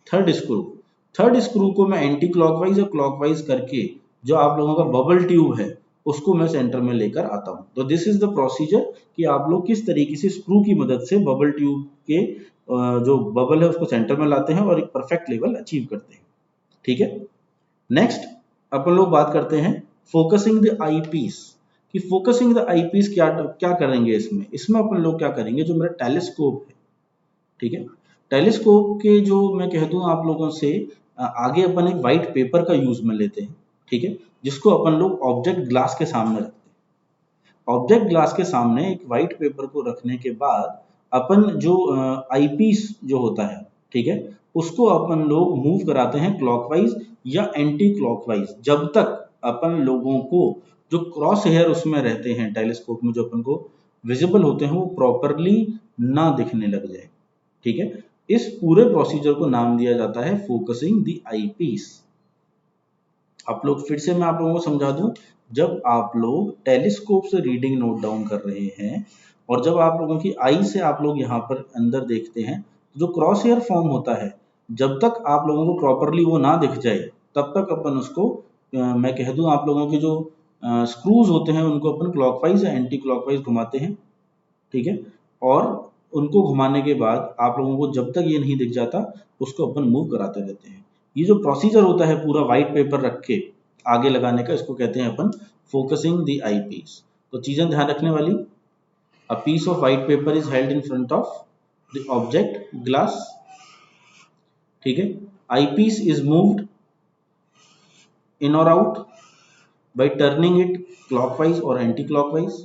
third screw को मैं एंटी क्लॉकवाइज और क्लॉकवाइज करके जो आप लोगों का बबल ट्यूब है उसको मैं सेंटर में लेकर आता हूं। तो दिस इज द प्रोसीजर कि आप लोग किस तरीके से स्क्रू की मदद से बबल ट्यूब के जो बबल है उसको सेंटर में लाते हैं और एक परफेक्ट लेवल अचीव करते हैं। ठीक है, नेक्स्ट अपन लोग बात करते हैं फोकसिंग द आई पीस, कि फोकसिंग द आई पीस क्या क्या करेंगे इसमें अपन लोग क्या करेंगे, जो मेरा टेलीस्कोप है, ठीक है, टेलीस्कोप के जो मैं कह दूं आप लोगों से, आगे अपन एक व्हाइट पेपर का यूज में लेते हैं। ठीक है, जिसको अपन लोग ऑब्जेक्ट ग्लास के सामने रखते हैं। ऑब्जेक्ट ग्लास के सामने एक व्हाइट पेपर को रखने के बाद अपन जो आई पीस जो होता है, ठीक है, उसको अपन लोग मूव कराते हैं क्लॉकवाइज या एंटी क्लॉकवाइज, जब तक अपन लोगों को जो क्रॉस हेयर उसमें रहते हैं टेलीस्कोप में, जो अपन को विजिबल होते हैं, वो प्रॉपरली ना दिखने लग जाए। ठीक है, इस पूरे प्रोसीजर को नाम दिया जाता है फोकसिंग द आई पीस। आप लोग फिर से मैं आप लोगों को समझा दूं, जब आप लोग टेलीस्कोप से रीडिंग नोट डाउन कर रहे हैं और जब आप लोगों की आई से आप लोग यहाँ पर अंदर देखते हैं, जो क्रॉस हेयर फॉर्म होता है, जब तक आप लोगों को प्रॉपरली वो ना दिख जाए तब तक अपन उसको मैं कह दूं आप लोगों के जो स्क्रूज होते हैं उनको अपन क्लॉकवाइज या एंटी क्लॉकवाइज घुमाते हैं। ठीक है, और उनको घुमाने के बाद आप लोगों को जब तक ये नहीं दिख जाता उसको अपन मूव कराते रहते हैं। ये जो प्रोसीजर होता है पूरा व्हाइट पेपर रख के आगे लगाने का, इसको कहते हैं अपन फोकसिंग द आई पीस। तो चीजें ध्यान रखने वाली, a piece of white paper is held in front of the object glass. ठीक है, eyepiece is moved in और out by turning it clockwise और एंटी क्लॉकवाइज।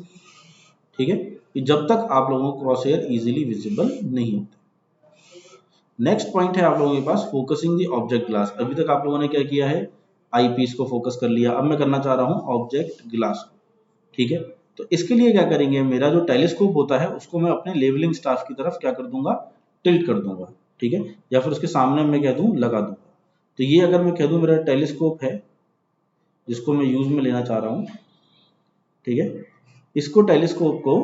ठीक है, कि जब तक आप लोगों को क्रॉस हेयर इजीली विजिबल नहीं होते। नेक्स्ट पॉइंट है आप लोगों के पास फोकसिंग द ऑब्जेक्ट ग्लास। अभी तक आप लोगों ने क्या किया है, आई पीस को फोकस कर लिया, अब मैं करना चाह रहा हूं ऑब्जेक्ट ग्लास को। ठीक है, तो इसके लिए क्या करेंगे, मेरा जो टेलीस्कोप होता है उसको मैं अपने लेवलिंग स्टाफ की तरफ क्या कर दूंगा, टिल्ट कर दूंगा। ठीक है, या फिर उसके सामने मैं कह दूं लगा दूंगा। तो ये अगर मैं कह दूं मेरा टेलीस्कोप है जिसको मैं यूज में लेना चाह रहा हूं, ठीक है, इसको टेलीस्कोप को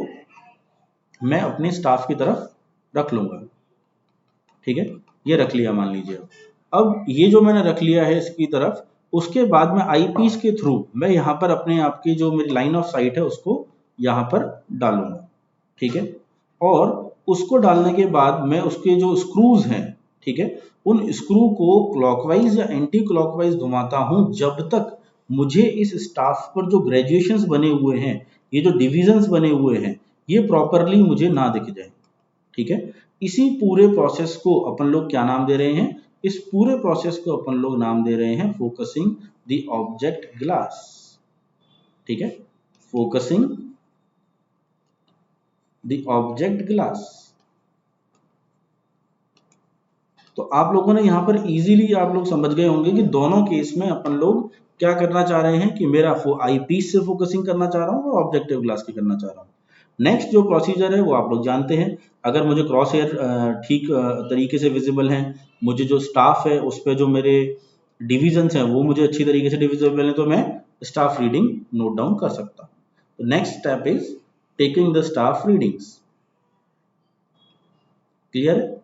मैं अपने स्टाफ की तरफ रख लूंगा। ठीक है, ये रख लिया मान लीजिए। अब ये जो मैंने रख लिया है इसकी तरफ, उसके बाद मैं आई पीस के थ्रू मैं यहाँ पर अपने आपकी जो मेरी लाइन ऑफ साइट है उसको यहाँ पर डालूंगा। ठीक है, और उसको डालने के बाद मैं उसके जो स्क्रूज हैं, ठीक है, उन स्क्रू को क्लॉकवाइज या एंटी क्लॉकवाइज घुमाता हूं जब तक मुझे इस स्टाफ पर जो ग्रेजुएशंस बने हुए हैं, ये जो डिविजन्स बने हुए हैं, ये प्रॉपरली मुझे ना दिख जाए। ठीक है, इसी पूरे प्रोसेस को अपन लोग क्या नाम दे रहे हैं, इस पूरे प्रोसेस को अपन लोग नाम दे रहे हैं फोकसिंग द ऑब्जेक्ट ग्लास। ठीक है, फोकसिंग द ऑब्जेक्ट ग्लास। तो आप लोगों ने यहां पर इजीली आप लोग समझ गए होंगे कि दोनों केस में अपन लोग क्या करना चाह रहे हैं, कि मेरा आई पीस से फोकसिंग करना चाह रहा हूं और ऑब्जेक्टिव ग्लास की करना चाह रहा हूं। नेक्स्ट जो प्रोसीजर है वो आप लोग जानते हैं, अगर मुझे क्रॉस हेयर ठीक तरीके से विजिबल है, मुझे जो स्टाफ है उस पर जो मेरे डिविजन्स हैं वो मुझे अच्छी तरीके से डिविजिबल है, तो मैं स्टाफ रीडिंग नोट डाउन कर सकता हूँ। तो next step is taking the staff readings. Clear है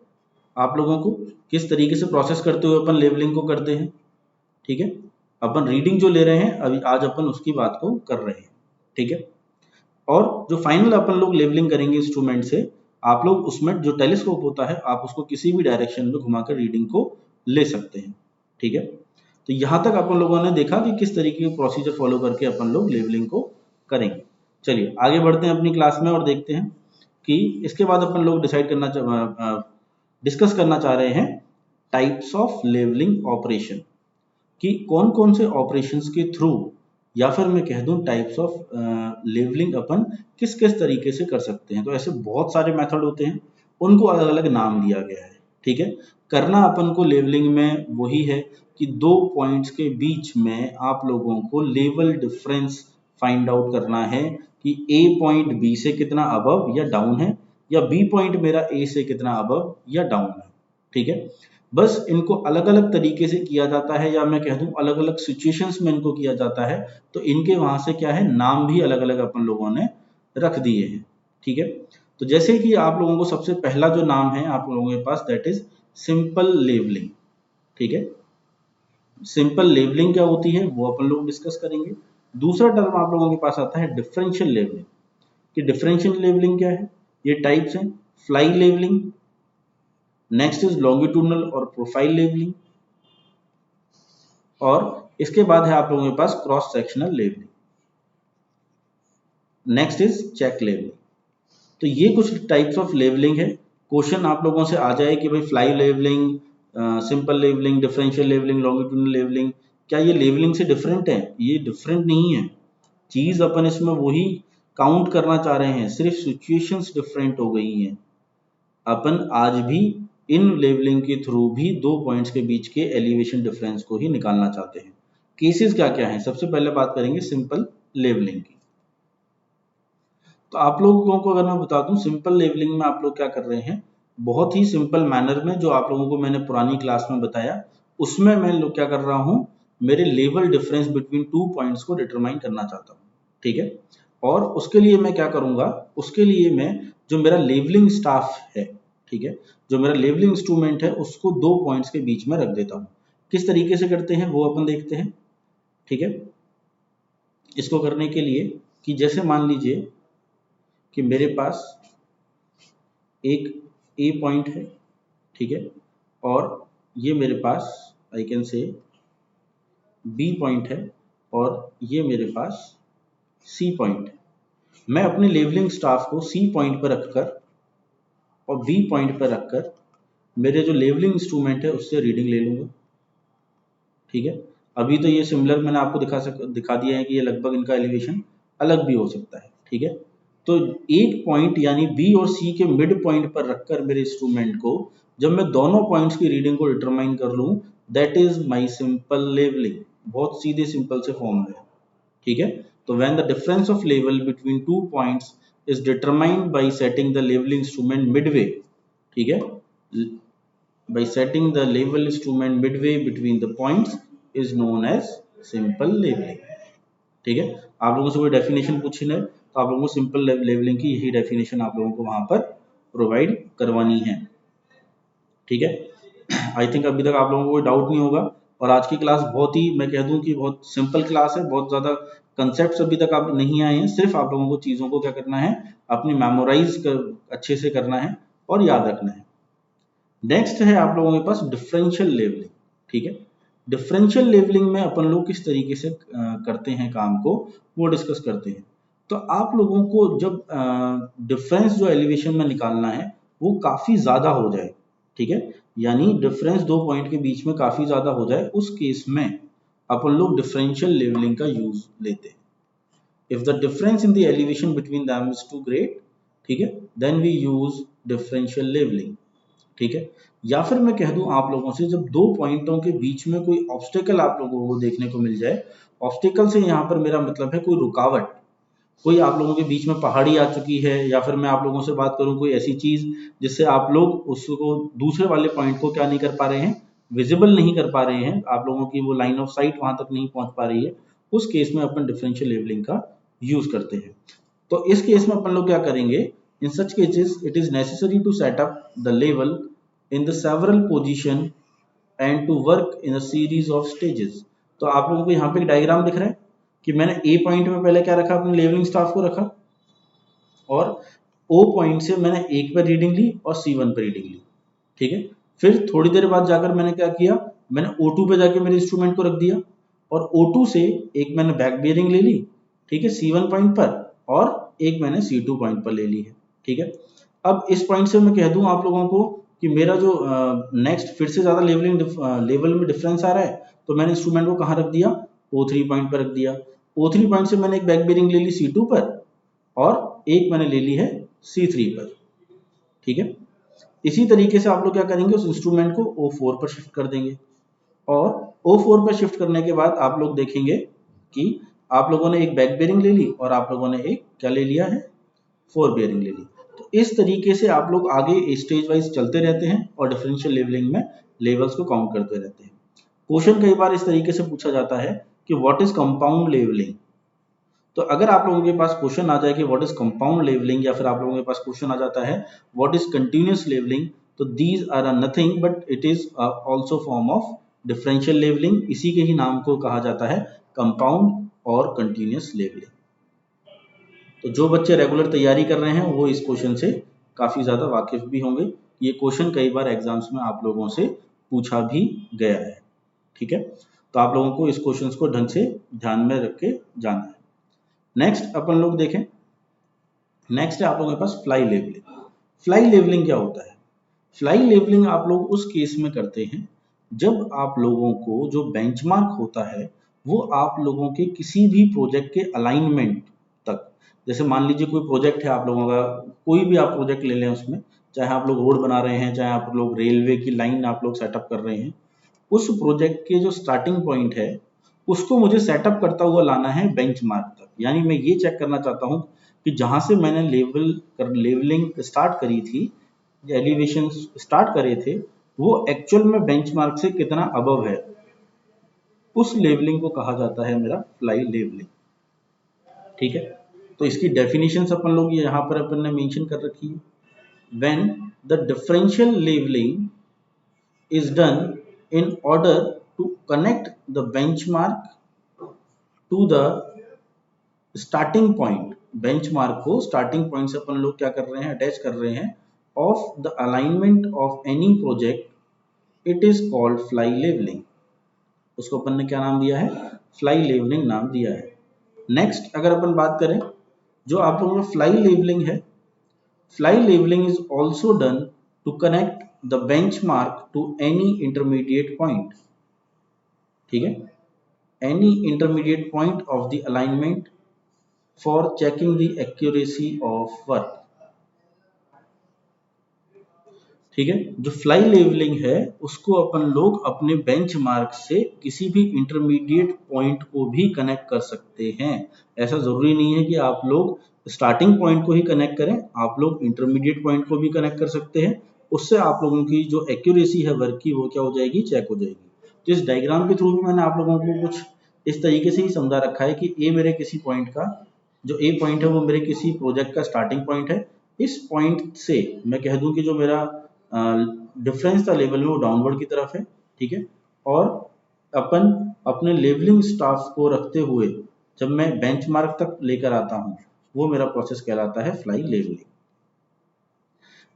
आप लोगों को किस तरीके से प्रोसेस करते हुए अपन लेवलिंग को करते हैं। ठीक है, अपन रीडिंग जो ले रहे हैं अभी आज अपन उसकी बात को कर रहे हैं। ठीक है, और जो फाइनल अपन लोग लेवलिंग करेंगे इंस्ट्रूमेंट से, आप लोग उसमें जो टेलीस्कोप होता है आप उसको किसी भी डायरेक्शन में घुमाकर रीडिंग को ले सकते हैं। ठीक है, तो यहां तक अपन लोगों ने देखा कि किस तरीके के प्रोसीजर फॉलो करके अपन लोग लेवलिंग को करेंगे। चलिए आगे बढ़ते हैं अपनी क्लास में और देखते हैं कि इसके बाद अपन लोग डिस्कस करना चाह रहे हैं टाइप्स ऑफ लेवलिंग ऑपरेशन, कि कौन कौन से ऑपरेशंस के थ्रू, या फिर मैं कह दूं टाइप्स ऑफ लेवलिंग अपन किस किस तरीके से कर सकते हैं। तो ऐसे बहुत सारे मेथड होते हैं, उनको अलग अलग नाम दिया गया है। ठीक है, करना अपन को लेवलिंग में वही है कि दो पॉइंट्स के बीच में आप लोगों को लेवल डिफरेंस फाइंड आउट करना है कि ए पॉइंट बी से कितना अबव या डाउन है, या बी पॉइंट मेरा ए से कितना अबव या डाउन है। ठीक है, बस इनको अलग अलग तरीके से किया जाता है, या मैं कह दूं अलग अलग सिचुएशंस में इनको किया जाता है, तो इनके वहां से क्या है, नाम भी अलग अलग अपन लोगों ने रख दिए हैं। ठीक है, तो जैसे कि आप लोगों को सबसे पहला जो नाम है आप लोगों के पास, दैट इज सिंपल लेवलिंग। ठीक है, सिंपल लेवलिंग क्या होती है वो अपन लोग डिस्कस करेंगे। दूसरा टर्म आप लोगों के पास आता है डिफरेंशियल लेवलिंग। कि डिफरेंशियल लेवलिंग क्या है, ये टाइप्स हैं, fly levelling, next is longitudinal और प्रोफाइल लेवलिंग, और इसके बाद है आप लोगों के पास cross sectional levelling, next is check levelling. तो ये कुछ टाइप्स ऑफ लेवलिंग है। क्वेश्चन आप लोगों से आ जाए कि भाई fly levelling, simple levelling, differential levelling, longitudinal levelling, क्या ये लेवलिंग से डिफरेंट है? ये डिफरेंट नहीं है। चीज अपन इसमें वही काउंट करना चाह रहे हैं, सिर्फ सिचुएशंस डिफरेंट हो गई हैं। अपन आज भी इन लेवलिंग के थ्रू भी दो पॉइंट्स के बीच के एलिवेशन डिफरेंस को ही निकालना चाहते हैं। केसेस क्या क्या है, सबसे पहले बात करेंगे सिंपल लेवलिंग की। तो आप लोगों को अगर मैं बता दूं, सिंपल लेवलिंग में आप लोग क्या कर रहे हैं, बहुत ही सिंपल मैनर में, जो आप लोगों को मैंने पुरानी क्लास में बताया उसमें मैं लोग क्या कर रहा हूं, मेरे level difference between two points को डिटरमाइन करना चाहता हूं। ठीक है, और उसके लिए मैं क्या करूंगा, उसके लिए मैं जो मेरा लेवलिंग स्टाफ है, ठीक है, जो मेरा लेवलिंग इंस्ट्रूमेंट है उसको दो पॉइंट्स के बीच में रख देता हूं। किस तरीके से करते हैं वो अपन देखते हैं। ठीक है, इसको करने के लिए कि जैसे मान लीजिए कि मेरे पास एक ए पॉइंट है, ठीक है, और ये मेरे पास I can say B point है, और ये मेरे पास सी पॉइंट है। मैं अपने लेवलिंग स्टाफ को सी पॉइंट पर रखकर और बी पॉइंट पर रखकर मेरे जो लेवलिंग इंस्ट्रूमेंट है उससे रीडिंग ले लूंगा। ठीक है, अभी तो ये सिमिलर मैंने आपको दिखा दिया है कि ये लगभग इनका एलिवेशन अलग भी हो सकता है। ठीक है, तो एक पॉइंट यानी बी और सी के मिड पॉइंट पर रखकर मेरे इंस्ट्रूमेंट को जब मैं दोनों पॉइंट्स की रीडिंग को डिटरमाइन कर लूं, that is my simple levelling. बहुत सीधे सिंपल से फॉर्म है। ठीक है, तो when the difference of level between two points is determined by setting the levelling instrument midway, ठीक है, by setting the level instrument midway between the points is known as simple leveling। ठीक है, आप लोगों से कोई डेफिनेशन पूछी है तो आप लोगों को सिंपल लेवलिंग की यही डेफिनेशन आप लोगों को वहां पर प्रोवाइड करवानी है। ठीक है, आई थिंक अभी तक आप लोगों को कोई डाउट नहीं होगा, और आज की क्लास बहुत ही, मैं कह दूं कि बहुत सिंपल क्लास है, बहुत ज्यादा कंसेप्ट्स अभी तक आप नहीं आए हैं, सिर्फ आप लोगों को चीजों को क्या करना है, अपनी मेमोराइज अच्छे से करना है और याद रखना है। नेक्स्ट है आप लोगों के पास डिफरेंशियल लेवलिंग। ठीक है, डिफरेंशियल लेवलिंग में अपन लोग किस तरीके से करते हैं काम को वो डिस्कस करते हैं। तो आप लोगों को जब डिफरेंस जो एलिवेशन में निकालना है वो काफी ज्यादा हो जाए, ठीक है, यानी डिफरेंस दो पॉइंट के बीच में काफी ज्यादा हो जाए, उस केस में अपन लोग डिफरेंशियल लेवलिंग का यूज लेते हैं। If the difference in the elevation between them is too great, ठीक है, then we use differential leveling. ठीक है, या फिर मैं कह दूं आप लोगों से, जब दो पॉइंटों के बीच में कोई ऑब्स्टेकल आप लोगों को देखने को मिल जाए, ऑब्स्टेकल से यहाँ पर मेरा मतलब है कोई रुकावट, कोई आप लोगों के बीच में पहाड़ी आ चुकी है, या फिर मैं आप लोगों से बात करूं कोई ऐसी चीज जिससे आप लोग उसको दूसरे वाले पॉइंट को क्या नहीं कर पा रहे हैं, विजिबल नहीं कर पा रहे हैं, आप लोगों की वो लाइन ऑफ साइट वहां तक नहीं पहुंच पा रही है, उस केस में अपन डिफरेंशियल लेवलिंग का यूज करते हैं। तो इस केस में अपन लोग क्या करेंगे, in such cases it is necessary to set up the level in the several position and to work in a series of stages। तो आप लोगों को यहाँ पे एक डायग्राम दिख रहा है कि मैंने ए पॉइंट में पहले क्या रखा, अपने लेवलिंग स्टाफ को रखा, और ओ पॉइंट से मैंने एक पर रीडिंग ली और C1 पर रीडिंग ली। ठीक है, फिर थोड़ी देर बाद जाकर मैंने क्या किया, मैंने O2 पे जाके मेरे इंस्ट्रूमेंट को रख दिया, और O2 से एक मैंने बैक बियरिंग ले ली, ठीक है, C1 पॉइंट पर, और एक मैंने C2 पॉइंट पर ले ली है। ठीक है, अब इस पॉइंट से मैं कह दूं आप लोगों को कि मेरा जो नेक्स्ट फिर से ज्यादा लेवल में डिफरेंस आ रहा है, तो मैंने इंस्ट्रूमेंट को कहाँ रख दिया, O3 पॉइंट पर रख दिया। O3 पॉइंट से मैंने एक बैक बियरिंग ले ली C2 पर, और एक मैंने ले ली है C3 पर। ठीक है, इसी तरीके से आप लोग क्या करेंगे, उस इंस्ट्रूमेंट को O4 पर शिफ्ट कर देंगे और O4 पर शिफ्ट करने के बाद आप लोग देखेंगे कि आप लोगों ने एक बैक बेरिंग ले ली और आप लोगों ने एक क्या ले लिया है, फोर बेरिंग ले ली। तो इस तरीके से आप लोग आगे स्टेज वाइज चलते रहते हैं और डिफरेंशियल लेवलिंग में लेवल्स को काउंट करते रहते हैं। क्वेश्चन कई बार इस तरीके से पूछा जाता है कि व्हाट इज कंपाउंड लेवलिंग। तो अगर आप लोगों के पास क्वेश्चन आ जाए कि व्हाट इज कंपाउंड लेवलिंग, या फिर आप लोगों के पास क्वेश्चन आ जाता है व्हाट इज कंटिन्यूअस लेवलिंग, तो these are nothing but it is also form of differential leveling. इसी के ही नाम को कहा जाता है कंपाउंड और कंटिन्यूअस लेवलिंग। तो जो बच्चे रेगुलर तैयारी कर रहे हैं वो इस क्वेश्चन से काफी ज्यादा वाकिफ भी होंगे। ये क्वेश्चन कई बार एग्जाम्स में आप लोगों से पूछा भी गया है। ठीक है, तो आप लोगों को इस क्वेश्चन को ढंग से ध्यान में रख के जाना है। नेक्स्ट अपन लोग देखें, नेक्स्ट है आप लोगों के पास फ्लाई लेवलिंग। फ्लाई लेवलिंग क्या होता है? फ्लाई लेवलिंग आप लोग उस केस में करते हैं जब आप लोगों को जो बेंचमार्क होता है वो आप लोगों के किसी भी प्रोजेक्ट के अलाइनमेंट तक, जैसे मान लीजिए कोई प्रोजेक्ट है आप लोगों का, कोई भी आप प्रोजेक्ट ले लें, उसमें चाहे आप लोग रोड बना रहे हैं, चाहे आप लोग रेलवे की लाइन आप लोग सेटअप कर रहे हैं, उस प्रोजेक्ट के जो स्टार्टिंग पॉइंट है उसको मुझे सेटअप करता हुआ लाना है बेंचमार्क तक। यानी मैं ये चेक करना चाहता हूँ कि जहां से मैंने लेवलिंग स्टार्ट करी थी, एलिवेशन स्टार्ट करे थे, वो एक्चुअल में बेंचमार्क से कितना अबव है, उस लेवलिंग को कहा जाता है मेरा फ्लाई लेवलिंग। ठीक है, तो इसकी डेफिनेशंस अपन लोग यहाँ पर अपन ने मेंशन कर रखी है। When the differential leveling is done in order to connect the benchmark to the starting point। benchmark को starting point से अपन लोग क्या कर रहे हैं, अटैच कर रहे हैं of the alignment of any project, it is called fly leveling। उसको अपन ने क्या नाम दिया है, फ्लाई लेवलिंग नाम दिया है। नेक्स्ट अगर अपन बात करें, जो आप लोगों का फ्लाई लेवलिंग है, fly leveling is also done to connect the benchmark to any intermediate point. ठीक है, any intermediate point of the alignment for checking the accuracy of work. ठीक है, जो फ्लाई लेवलिंग है उसको अपन लोग अपने बेंचमार्क से किसी भी इंटरमीडिएट पॉइंट को भी कनेक्ट कर सकते हैं। ऐसा जरूरी नहीं है कि आप लोग स्टार्टिंग पॉइंट को ही कनेक्ट करें, आप लोग इंटरमीडिएट पॉइंट को भी कनेक्ट कर सकते हैं। उससे आप लोगों की जो एक्यूरेसी है वर्क की वो क्या हो जाएगी, चेक हो जाएगी। तो इस डायग्राम के थ्रू भी मैंने आप लोगों को कुछ इस तरीके से ही समझा रखा है कि ए मेरे किसी पॉइंट का, जो ए पॉइंट है वो मेरे किसी प्रोजेक्ट का स्टार्टिंग पॉइंट है। इस पॉइंट से मैं कह दूं कि जो मेरा डिफरेंस था लेवल में वो डाउनवर्ड की तरफ है। ठीक है, और अपन अपने लेवलिंग स्टाफ को रखते हुए जब मैं बेंचमार्क तक लेकर आता हूं, वो मेरा प्रोसेस कहलाता है फ्लाई लेवलिंग।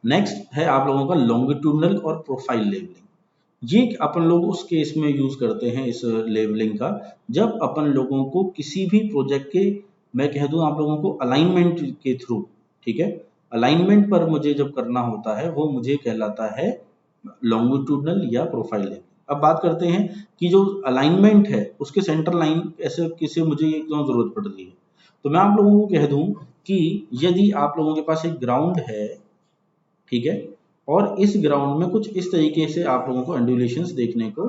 नेक्स्ट है आप लोगों का लॉन्गिट्यूडनल और प्रोफाइल लेवलिंग। ये अपन लोग उस केस में यूज करते हैं इस लेवलिंग का जब अपन लोगों को किसी भी प्रोजेक्ट के, मैं कह दूं आप लोगों को अलाइनमेंट के थ्रू, ठीक है, अलाइनमेंट पर मुझे जब करना होता है वो मुझे कहलाता है लॉन्गिट्यूडनल या प्रोफाइल लेवलिंग। अब बात करते हैं कि जो अलाइनमेंट है उसके सेंटर लाइन ऐसे किसे मुझे क्यों जरूरत पड़ रही है। तो मैं आप लोगों को कह दूं कि यदि आप लोगों के पास एक ग्राउंड है, ठीक है, और इस ग्राउंड में कुछ इस तरीके से आप लोगों को एंडुलेशंस देखने को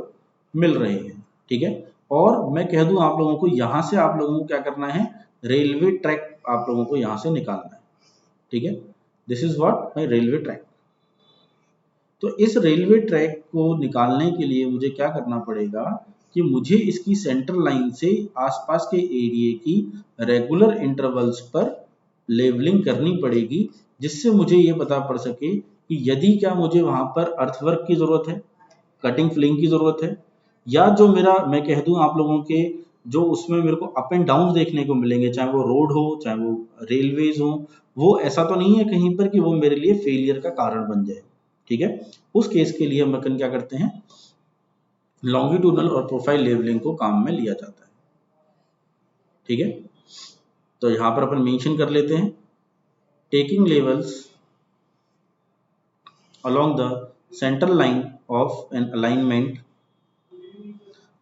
मिल रहे हैं, ठीक है, और मैं कह दूं आप लोगों को यहां से आप लोगों को क्या करना है, रेलवे ट्रैक आप लोगों को यहां से निकालना है। ठीक है, this is what my railway track. तो इस रेलवे ट्रैक को निकालने के लिए मुझे क्या करना पड़ेगा कि मुझे इसकी सेंटर लाइन से आसपास के एरिया की रेगुलर इंटरवल्स पर लेवलिंग करनी पड़ेगी, जिससे मुझे ये पता पड़ सके कि यदि क्या मुझे वहां पर अर्थवर्क की जरूरत है, कटिंग फिलिंग की जरूरत है, या जो मेरा मैं कह दूं आप लोगों के जो उसमें मेरे को अप एंड डाउन देखने को मिलेंगे, चाहे वो रोड हो चाहे वो रेलवेज हो, वो ऐसा तो नहीं है कहीं पर कि वो मेरे लिए फेलियर का कारण बन जाए। ठीक है, उस केस के लिए हम अपन क्या करते हैं, लॉन्गिट्यूडनल और प्रोफाइल लेवलिंग को काम में लिया जाता है। ठीक है, तो यहां पर अपन मेंशन कर लेते हैं, taking levels along the center line of an alignment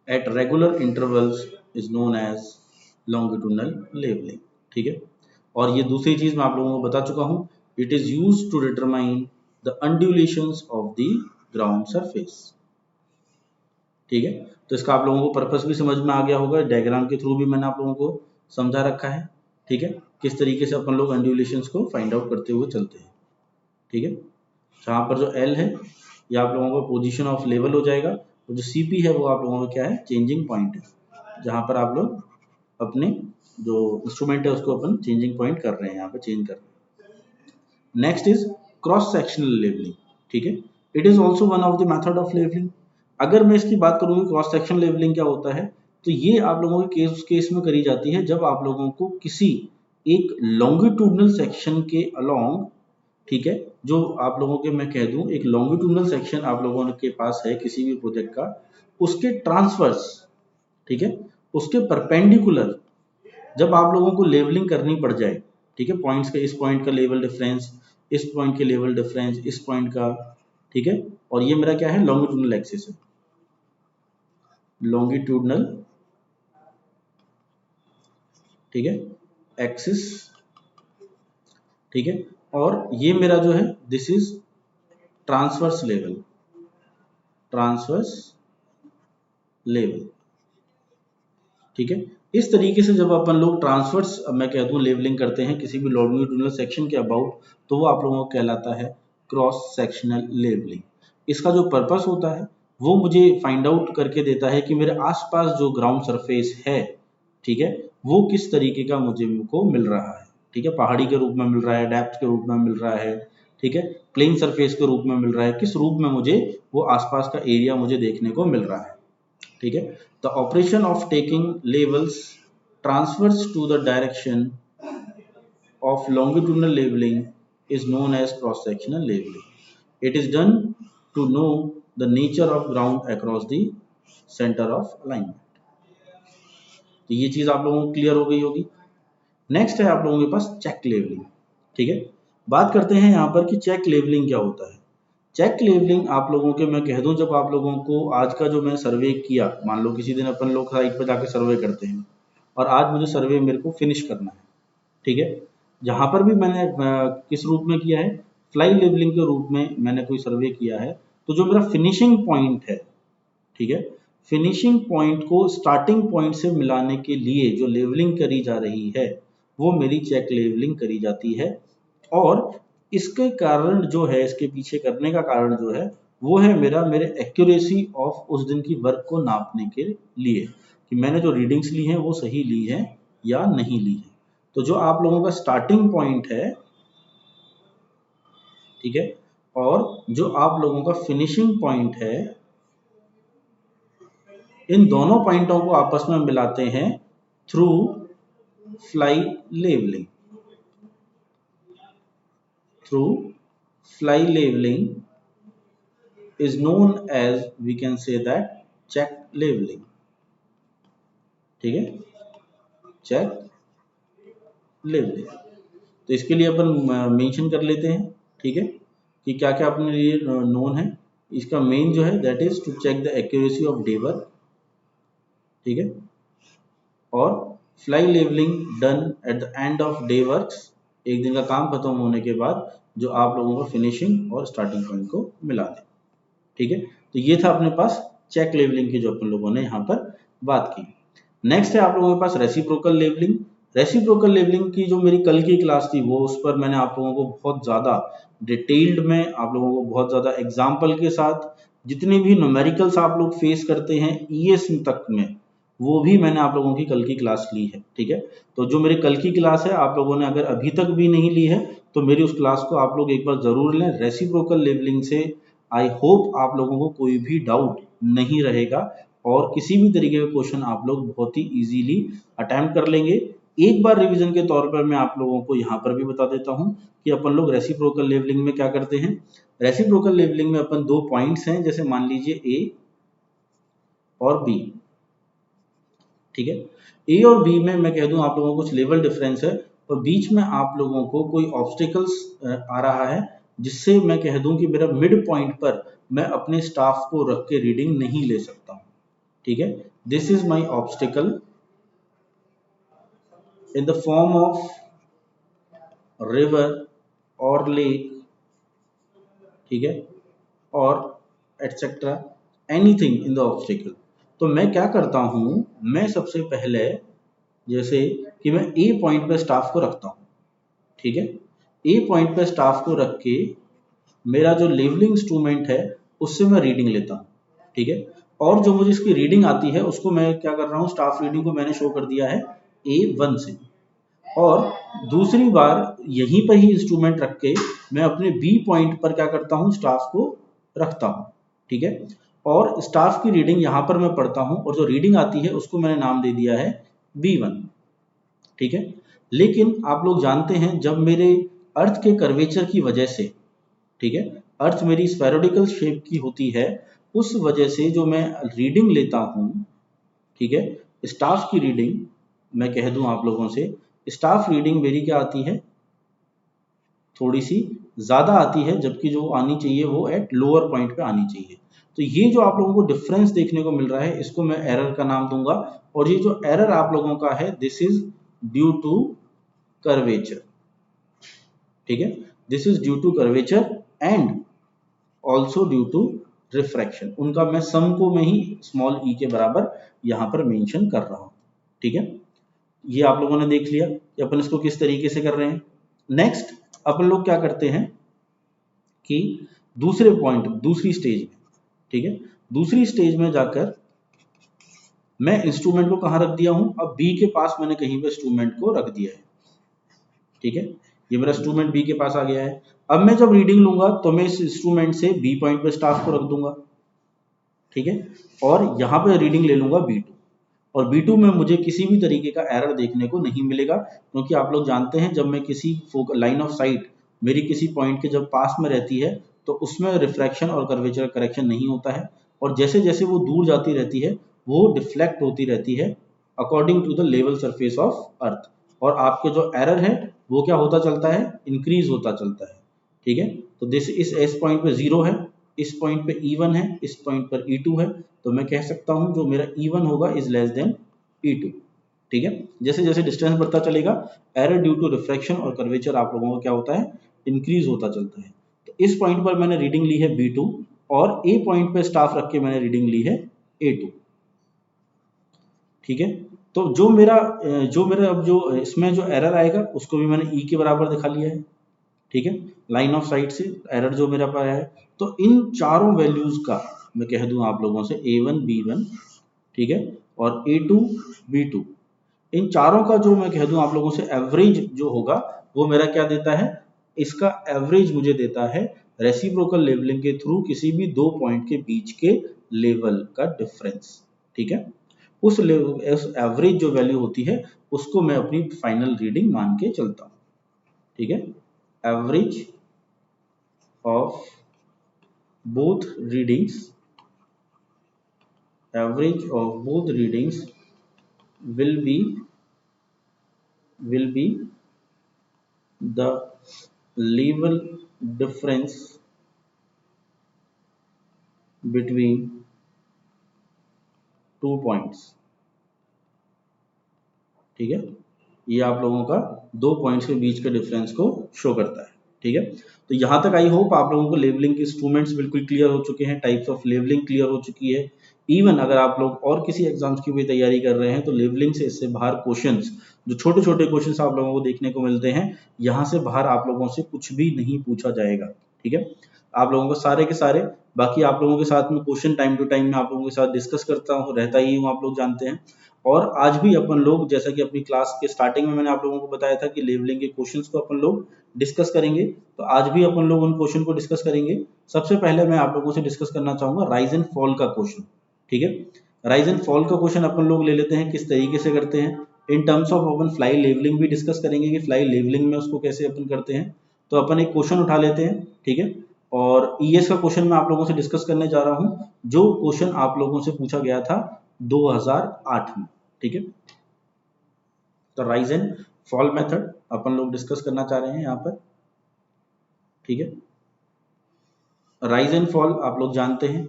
at regular intervals is known as longitudinal leveling। ठीक है, और ये दूसरी चीज मैं आप लोगों को बता चुका हूं, it is used to determine the undulations of the ground surface. ठीक है, तो इसका आप लोगों को पर्पस भी समझ में आ गया होगा, डायग्राम के थ्रू भी मैंने आप लोगों को समझा रखा है। ठीक है, किस तरीके से अपन लोग undulations को फाइंड आउट करते हुए चलते हैं। ठीक है, जहाँ पर जो L है ये आप लोगों का पोजीशन ऑफ लेवल हो जाएगा, और जो CP है वो आप लोगों का क्या है, चेंजिंग पॉइंट है, जहाँ पर आप लोग अपने जो इंस्ट्रूमेंट है उसको अपन चेंजिंग पॉइंट कर रहे हैं, यहाँ पे चेंज कर रहे हैं। Next is cross sectional leveling. ठीक है, it is also one of the method of leveling. अगर मैं इसकी बात करूँ क्रॉस सेक्शन लेवलिंग क्या होता है, तो ये आप लोगों के केस में करी जाती है जब आप लोगों को किसी एक लॉन्गिट्यूडनल सेक्शन के अलोंग, ठीक है, जो आप लोगों के मैं कह दूं एक लॉन्गिट्यूडनल सेक्शन आप लोगों के पास है किसी भी प्रोजेक्ट का, उसके ट्रांसवर्स, ठीक है, उसके परपेंडिकुलर जब आप लोगों को लेवलिंग करनी पड़ जाए, ठीक है, पॉइंट्स के, इस पॉइंट का लेवल डिफरेंस, इस पॉइंट के लेवल डिफरेंस, इस पॉइंट का, ठीक है, और ये मेरा क्या है, लॉन्गिट्यूडनल एक्सिस है, लॉन्गिट्यूडनल, ठीक है, एक्सिस, ठीक है, और ये मेरा जो है this is transverse level, transverse level. ठीक है, इस तरीके से जब अपन लोग ट्रांसवर्स मैं कह दूं लेवलिंग करते हैं किसी भी लॉन्गिट्यूडनल सेक्शन के अबाउट, तो वो आप लोगों को कहलाता है क्रॉस सेक्शनल लेवलिंग। इसका जो पर्पस होता है वो मुझे फाइंड आउट करके देता है कि मेरे आसपास जो ग्राउंड सरफेस है, ठीक है, वो किस तरीके का मुझे को मिल रहा है। ठीक है, पहाड़ी के रूप में मिल रहा है, डेप्थ के रूप में मिल रहा है, ठीक है, प्लेन सरफेस के रूप में मिल रहा है, किस रूप में मुझे वो आसपास का एरिया मुझे देखने को मिल रहा है। ठीक है, the operation of taking levels transverse to the direction of longitudinal leveling is known as cross-sectional leveling. It is done to know the nature of ground across the center of alignment. तो ये चीज आप लोगों को clear हो गई होगी। Next है आप लोगों के पास चेक लेवलिंग। ठीक है, बात करते हैं यहाँ पर कि चेक लेवलिंग क्या होता है। चेक लेवलिंग आप लोगों के मैं कह दूं, जब आप लोगों को आज का जो मैं सर्वे किया, मान लो किसी दिन अपन लोग साइट पर जाके सर्वे करते हैं और आज मुझे सर्वे मेरे को फिनिश करना है, ठीक है, जहां पर भी मैंने किस रूप में किया है, फ्लाई लेवलिंग के रूप में मैंने कोई सर्वे किया है, तो जो मेरा फिनिशिंग पॉइंट है, ठीक है, फिनिशिंग पॉइंट को स्टार्टिंग पॉइंट से मिलाने के लिए जो लेवलिंग करी जा रही है वो मेरी चेक लेवलिंग करी जाती है। और इसके कारण जो है, इसके पीछे करने का कारण जो है वो है मेरे एक्यूरेसी ऑफ उस दिन की वर्क को नापने के लिए कि मैंने जो रीडिंग्स ली हैं वो सही ली है या नहीं ली है। तो जो आप लोगों का स्टार्टिंग पॉइंट है, ठीक है, और जो आप लोगों का फिनिशिंग पॉइंट है, इन दोनों पॉइंटों को आपस में मिलाते हैं through fly leveling. Through fly leveling is known as, we can say that, check leveling। ठीक है, चेक लेवलिंग। तो इसके लिए अपन मेंशन कर लेते हैं, ठीक है, कि क्या क्या अपने लिए नोन है। इसका मेन जो है that is to check the accuracy of day work, ठीक है, और fly leveling done at the end of day works, एक दिन का काम खत्म होने के बाद जो आप लोगों का फिनिशिंग और स्टार्टिंग पॉइंट को मिला दें। ठीक है, तो ये था अपने पास चेक लेवलिंग की जो अपन लोगों ने यहाँ पर बात की। नेक्स्ट है आप लोगों के पास रेसिप्रोकल लेवलिंग। रेसिप्रोकल लेवलिंग की जो मेरी कल की क्लास थी वो, उस पर मैंने आप लोगों को बहुत ज़्यादा डिटेल्ड में, आप लोगों को बहुत ज़्यादा एग्जाम्पल के साथ, जितने भी न्यूमेरिकल्स आप लोग फेस करते हैं ईएस तक में, वो भी मैंने आप लोगों की कल की क्लास ली है। ठीक है, तो जो मेरी कल की क्लास है आप लोगों ने अगर अभी तक भी नहीं ली है तो मेरी उस क्लास को आप लोग एक बार ज़रूर लें। रेसिप्रोकल लेवलिंग से आई होप आप लोगों को कोई भी डाउट नहीं रहेगा और किसी भी तरीके का क्वेश्चन आप लोग बहुत ही इजीली अटेम्प्ट कर लेंगे। एक बार रिवीजन के तौर पर मैं आप लोगों को यहाँ पर भी बता देता हूँ कि अपन लोग रेसिप्रोकल लेवलिंग में क्या करते हैं। रेसिप्रोकल लेवलिंग में अपन दो पॉइंट्स हैं, जैसे मान लीजिए ए और बी, ठीक है, ए और बी में मैं कह दूं आप लोगों को कुछ लेवल डिफरेंस है और बीच में आप लोगों को कोई ऑब्स्टिकल्स आ रहा है, जिससे मैं कह दूं कि मेरा मिड पॉइंट पर मैं अपने स्टाफ को रख के रीडिंग नहीं ले सकता हूं। ठीक है, this is my obstacle in the form of river or lake ठीक है, और etcetera anything in the obstacle. तो मैं क्या करता हूँ, मैं सबसे पहले जैसे कि मैं ए पॉइंट पे स्टाफ को रखता हूँ, ठीक है, ए पॉइंट पे स्टाफ को रख के मेरा जो लेवलिंग इंस्ट्रूमेंट है उससे मैं रीडिंग लेता हूँ, ठीक है, और जो मुझे इसकी रीडिंग आती है उसको मैं क्या कर रहा हूँ, स्टाफ रीडिंग को मैंने शो कर दिया है A1 से, और दूसरी बार यहीं पर ही इंस्ट्रूमेंट रख के मैं अपने बी पॉइंट पर क्या करता हूँ, स्टाफ को रखता हूँ, ठीक है, और स्टाफ की रीडिंग यहाँ पर मैं पढ़ता हूँ और जो रीडिंग आती है उसको मैंने नाम दे दिया है B1, ठीक है। लेकिन आप लोग जानते हैं जब मेरे अर्थ के कर्वेचर की वजह से, ठीक है, अर्थ मेरी स्फेरोइडिकल शेप की होती है, उस वजह से जो मैं रीडिंग लेता हूँ, ठीक है, स्टाफ की रीडिंग मैं कह दूं आप लोगों से, स्टाफ रीडिंग मेरी क्या आती है, थोड़ी सी ज्यादा आती है, जबकि जो आनी चाहिए वो एट लोअर पॉइंट पे आनी चाहिए। तो ये जो आप लोगों को डिफरेंस देखने को मिल रहा है इसको मैं एरर का नाम दूंगा, और ये जो एरर आप लोगों का है this is due to curvature, ठीक है, this is due to curvature and also due to refraction. उनका मैं सम को मैं ही स्मॉल ई के बराबर यहां पर मेंशन कर रहा हूं, ठीक है। ये आप लोगों ने देख लिया कि अपन इसको किस तरीके से कर रहे हैं। नेक्स्ट अपन लोग क्या करते हैं कि दूसरे पॉइंट, दूसरी स्टेज में, ठीक है, दूसरी स्टेज में जाकर मैं इंस्ट्रूमेंट को कहां रख दिया हूं, अब बी के पास मैंने कहीं पे इंस्ट्रूमेंट को रख दिया है, ठीक है, ये मेरा इंस्ट्रूमेंट बी के पास आ गया है। अब मैं जब रीडिंग लूंगा तो मैं इस इंस्ट्रूमेंट से बी पॉइंट पे स्टाफ को रख दूंगा, ठीक है, और यहां पे रीडिंग ले लूंगा B2, और B2 में मुझे किसी भी तरीके का एरर देखने को नहीं मिलेगा, क्योंकि आप लोग जानते हैं जब मैं किसी लाइन ऑफ साइट मेरी किसी पॉइंट के जब पास में रहती है तो उसमें रिफ्रैक्शन और कर्वेचर करेक्शन नहीं होता है, और जैसे जैसे वो दूर जाती रहती है वो डिफ्लेक्ट होती रहती है according to the level surface of earth, और आपके जो एरर है वो क्या होता चलता है, इंक्रीज होता चलता है, ठीक है। तो दिस इस एस पॉइंट पे 0 है, इस पॉइंट पे E1 है, इस पॉइंट पर E2 है, तो मैं कह सकता हूं जो मेरा E1 होगा इज लेस देन E2, ठीक है। जैसे जैसे डिस्टेंस बढ़ता चलेगा एरर ड्यू टू रिफ्रैक्शन और कर्वेचर आप लोगों का क्या होता है, इंक्रीज होता चलता है। तो इस पॉइंट पर मैंने रीडिंग ली है B2, और ए पॉइंट पे स्टाफ रख के मैंने रीडिंग ली है A2, ठीक है। तो जो मेरा अब जो इसमें जो एरर आएगा उसको भी मैंने E के बराबर दिखा लिया है, ठीक है, लाइन ऑफ साइट से एरर जो मेरा पाया है। तो इन चारों वैल्यूज का मैं कह दूं आप लोगों से A1 B1, ठीक है, और A2 B2, इन चारों का जो मैं कह दूं आप लोगों से एवरेज जो होगा वो मेरा क्या देता है, इसका एवरेज मुझे देता है रेसिप्रोकल लेवलिंग के थ्रू किसी भी दो पॉइंट के बीच के लेवल का डिफरेंस, ठीक है। उस एवरेज जो वैल्यू होती है उसको मैं अपनी फाइनल रीडिंग मान के चलता हूं, ठीक है। Average of both readings, average of both readings will be the level difference between two points, ठीक है। ये आप लोगों का दो पॉइंट्स के बीच के डिफरेंस को शो करता है, ठीक है। तो यहां तक आई होप आप लोगों को लेवलिंग के इंस्ट्रूमेंट्स बिल्कुल क्लियर हो चुके हैं, टाइप्स ऑफ लेवलिंग क्लियर हो चुकी है। इवन अगर आप लोग और किसी एग्जाम्स की भी तैयारी कर रहे हैं तो लेवलिंग से इससे बाहर क्वेश्चंस, जो छोटे छोटे क्वेश्चंस आप लोगों को देखने को मिलते हैं, यहाँ से बाहर आप लोगों से कुछ भी नहीं पूछा जाएगा, ठीक है। आप लोगों को सारे के सारे, बाकी आप लोगों के साथ में क्वेश्चन टाइम टू टाइम में आप लोगों के साथ डिस्कस करता हूँ, रहता ही हूँ, आप लोग जानते हैं। और आज भी अपन लोग जैसा कि अपनी क्लास के स्टार्टिंग में मैंने आप लोगों को बताया था कि लेवलिंग के क्वेश्चंस को अपन लोग डिस्कस करेंगे, तो आज भी अपन लोग उन क्वेश्चन को डिस्कस करेंगे। सबसे पहले मैं आप लोगों से डिस्कस करना चाहूंगा राइज एंड फॉल का क्वेश्चन, ठीक है। राइज एंड फॉल का क्वेश्चन अपन लोग ले लेते हैं, किस तरीके से करते हैं। इन टर्म्स ऑफ अपन फ्लाई लेवलिंग भी डिस्कस करेंगे कि फ्लाई लेवलिंग में उसको कैसे अपन करते हैं। तो अपन एक क्वेश्चन उठा लेते हैं, ठीक है, और ईएस का क्वेश्चन मैं आप लोगों से डिस्कस करने जा रहा हूं, जो क्वेश्चन आप लोगों से पूछा गया था 2008 में, ठीक है। तो राइज एंड फॉल मेथड अपन लोग डिस्कस करना चाह रहे हैं यहाँ पर, ठीक है। राइज एंड फॉल आप लोग जानते हैं,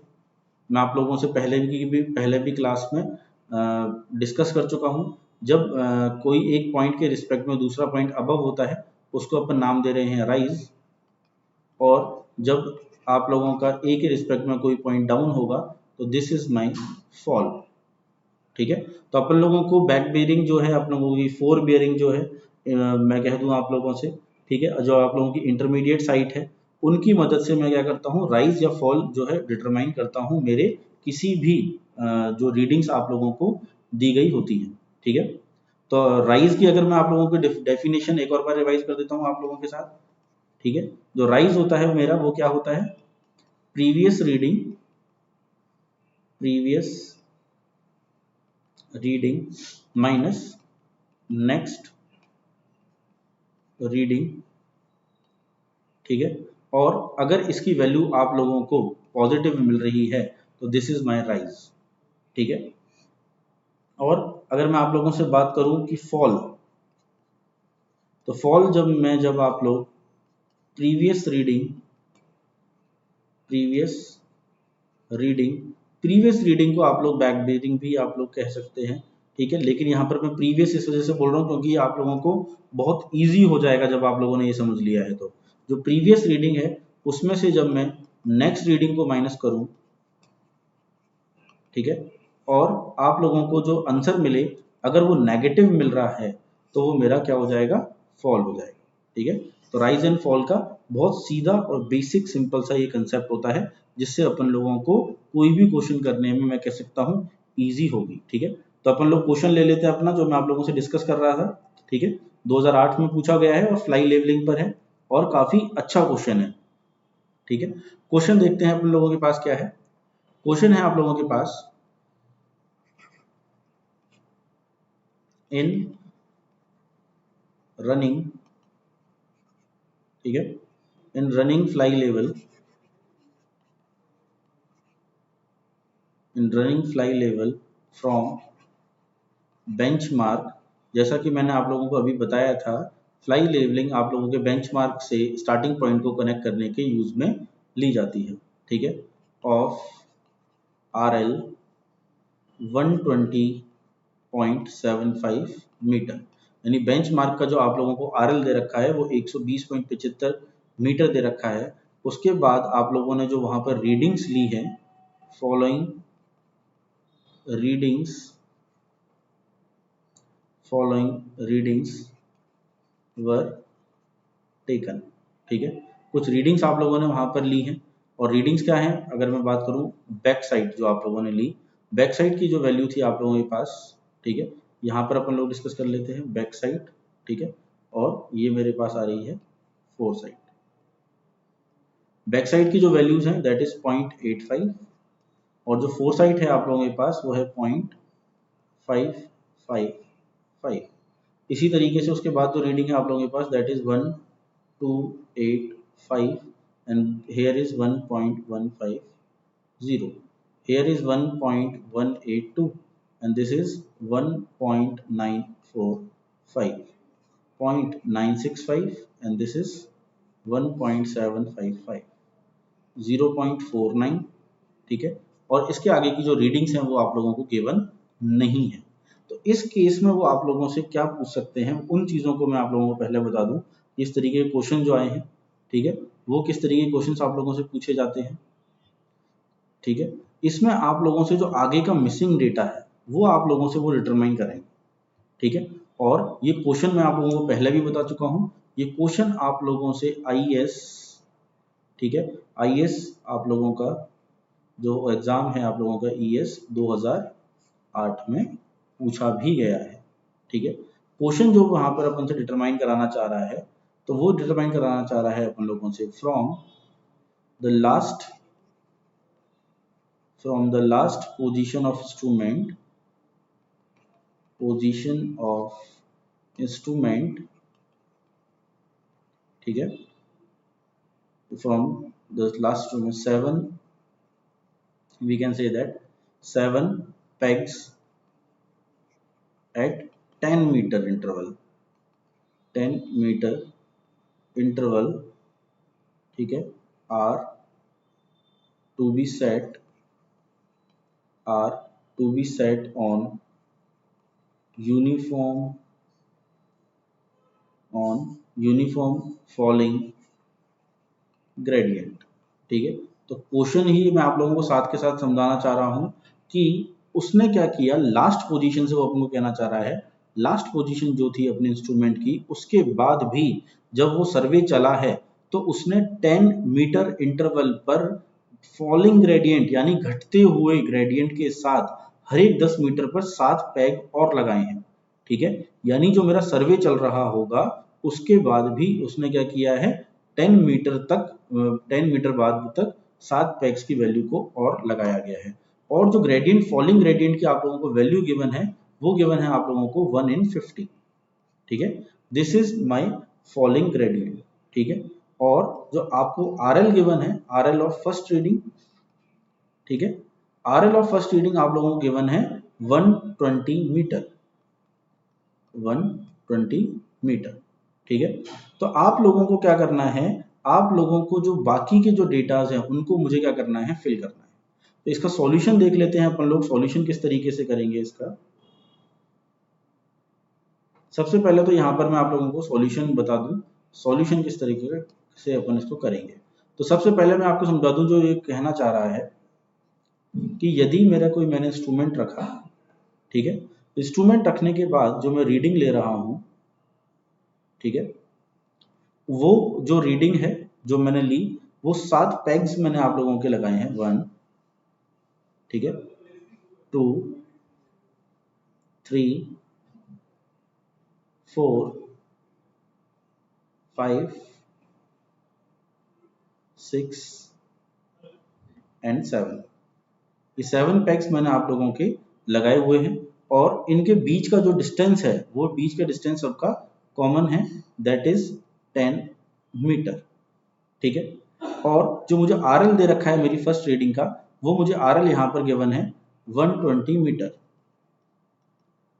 मैं आप लोगों से पहले भी क्लास में डिस्कस कर चुका हूँ। जब कोई एक पॉइंट के रिस्पेक्ट में दूसरा पॉइंट अबव होता है उसको अपन नाम दे रहे हैं राइज, और जब आप लोगों का ए के रिस्पेक्ट में कोई पॉइंट डाउन होगा तो दिस इज माई फॉल। ठीक है, तो अपन लोगों को बैक बेयरिंग जो है, अपन लोगों की फोर बेयरिंग जो है, मैं कह दूं आप लोगों से, ठीक है, जो आप लोगों की इंटरमीडिएट साइट है उनकी मदद से मैं क्या करता हूँ, राइज या फॉल जो है डिटरमाइन करता हूँ मेरे किसी भी जो रीडिंग्स आप लोगों को दी गई होती है। ठीक है, तो राइज की अगर मैं आप लोगों को डेफिनेशन एक और बार रिवाइज कर देता हूँ आप लोगों के साथ। ठीक है, जो राइज होता है मेरा वो क्या होता है, previous reading minus next reading. ठीक है, और अगर इसकी वैल्यू आप लोगों को पॉजिटिव मिल रही है तो दिस इज माय राइज। ठीक है, और अगर मैं आप लोगों से बात करूं कि फॉल, तो फॉल जब आप लोग प्रीवियस रीडिंग प्रीवियस रीडिंग को आप लोग बैक डेटिंग भी आप लोग कह सकते हैं। ठीक है, लेकिन यहाँ पर मैं प्रीवियस इस वजह से बोल रहा हूँ क्योंकि आप लोगों को बहुत इजी हो जाएगा जब आप लोगों ने ये समझ लिया है। तो जो प्रीवियस रीडिंग है उसमें से जब मैं नेक्स्ट रीडिंग को माइनस करूं, ठीक है, और आप लोगों को जो आंसर मिले अगर वो नेगेटिव मिल रहा है तो वो मेरा क्या हो जाएगा, फॉल हो जाएगा। ठीक है, तो राइज एंड फॉल का बहुत सीधा और बेसिक सिंपल सा ये कंसेप्ट होता है जिससे अपन लोगों को कोई भी क्वेश्चन करने में मैं कह सकता हूँ ईजी होगी। ठीक है, तो अपन लोग क्वेश्चन ले लेते हैं अपना जो मैं आप लोगों से डिस्कस कर रहा था। ठीक है, 2008 में पूछा गया है और फ्लाई लेवलिंग पर है और काफी अच्छा क्वेश्चन है। ठीक है, क्वेश्चन देखते हैं अपन लोगों के पास क्या है। क्वेश्चन है आप लोगों के पास, इन रनिंग, ठीक है, इन running fly level, in running fly level from benchmark, जैसा कि मैंने आप लोगों को अभी बताया था, फ्लाई लेवलिंग आप लोगों के बेंचमार्क से स्टार्टिंग पॉइंट को कनेक्ट करने के यूज में ली जाती है। ठीक है, ऑफ आर एल 120.75 मीटर, यानी बेंचमार्क का जो आप लोगों को आर एल दे रखा है वो 120.75 मीटर दे रखा है। उसके बाद आप लोगों ने जो वहां पर रीडिंग्स ली है, फॉलोइंग रीडिंग्स वर टेकन। ठीक है, कुछ रीडिंग्स आप लोगों ने वहां पर ली हैं और रीडिंग्स क्या है, अगर मैं बात करूं बैक साइड जो आप लोगों ने ली, बैक साइड की जो वैल्यू थी आप लोगों के पास, ठीक है, यहाँ पर अपन लोग डिस्कस कर लेते हैं बैक साइड। ठीक है, और ये मेरे पास आ रही है फोर साइड। बैक साइड की जो वैल्यूज हैं दैट इज 0.85 और जो फोर साइड है आप लोगों के पास वो है 0.555। इसी तरीके से उसके बाद जो रीडिंग है आप लोगों के पास that is 1285 and here is 1.150, here is 1.182 and this is 1.945, 0.965 and this is 1.755, 0.49। ठीक है, और इसके आगे की जो रीडिंग्स हैं वो आप लोगों को गिवन नहीं है। तो इस केस में वो आप लोगों से क्या पूछ सकते हैं उन चीज़ों को मैं आप लोगों को पहले बता दूं। इस तरीके के क्वेश्चन जो आए हैं, ठीक है, वो किस तरीके के क्वेश्चन आप लोगों से पूछे जाते हैं। ठीक है, इसमें आप लोगों से जो आगे का मिसिंग डेटा है वो आप लोगों से वो डिटरमाइन करेंगे। ठीक है, और ये क्वेश्चन मैं आप लोगों को पहले भी बता चुका हूँ, ये क्वेश्चन आप लोगों से आईएएस, ठीक है, आईएएस आप लोगों का जो एग्जाम है आप लोगों का ईएस 2008 में पूछा भी गया है। ठीक है, क्वेश्चन जो वहां पर अपन से डिटरमाइन कराना चाह रहा है तो वो डिटरमाइन कराना चाह रहा है अपन लोगों से from the last position of instrument, ठीक है, from the last 7, we can say that 7 pegs at 10 meter interval, 10 meter interval, ठीक है, are to be set on uniform falling gradient। ठीक है। तो क्वेश्चन ही मैं आप लोगों को साथ के साथ समझाना चाह रहा हूं कि उसने क्या किया, लास्ट पोजीशन से वो अपन को कहना चाह रहा है, लास्ट पोजीशन जो थी अपने इंस्ट्रूमेंट की, उसके बाद भी जब वो सर्वे चला है तो उसने 10 मीटर इंटरवल पर फॉलिंग ग्रेडियंट यानी घटते हुए ग्रेडियंट के साथ हर एक 10 मीटर पर 7 पैग और लगाए हैं। ठीक है, यानी जो मेरा सर्वे चल रहा होगा उसके बाद भी उसने क्या किया है, 10 मीटर तक 10 मीटर बाद तक 7 पैग्स की वैल्यू को और लगाया गया है। और जो ग्रेडियंट, फॉलिंग ग्रेडियंट की आप लोगों को वैल्यू गिवन है, वो गिवन है आप लोगों को 1 in 50। ठीक है, this is my falling gradient. ठीक है, और जो आपको RL गिवन है, RL ऑफ फर्स्ट रीडिंग, ठीक है, RL ऑफ फर्स्ट रीडिंग आप लोगों को गिवन है 120 मीटर, 120 मीटर। ठीक है, तो आप लोगों को क्या करना है, आप लोगों को जो बाकी के जो डेटाज हैं उनको मुझे क्या करना है, फिल करना है। तो इसका सॉल्यूशन देख लेते हैं अपन लोग, सॉल्यूशन किस तरीके से करेंगे इसका। सबसे पहले तो यहाँ पर मैं आप लोगों को सॉल्यूशन बता दूं, सॉल्यूशन किस तरीके से अपन इसको करेंगे। तो सबसे पहले मैं आपको समझा दूं, जो ये कहना चाह रहा है कि यदि मेरा कोई, मैंने इंस्ट्रूमेंट रखा, ठीक है, इंस्ट्रूमेंट रखने के बाद जो मैं रीडिंग ले रहा हूं, ठीक है, वो जो रीडिंग है जो मैंने ली, वो 7 पैग्स मैंने आप लोगों के लगाए हैं, 1, ठीक है, 2, 3, 4, 5, 6 एंड 7। ये 7 पैग्स मैंने आप लोगों के लगाए हुए हैं, और इनके बीच का जो डिस्टेंस है, वो बीच का डिस्टेंस सबका कॉमन है, दैट इज 10 मीटर। ठीक है, और जो मुझे RL दे रखा है मेरी फर्स्ट रीडिंग का, वो मुझे RL यहाँ पर गिवन है 120 मीटर।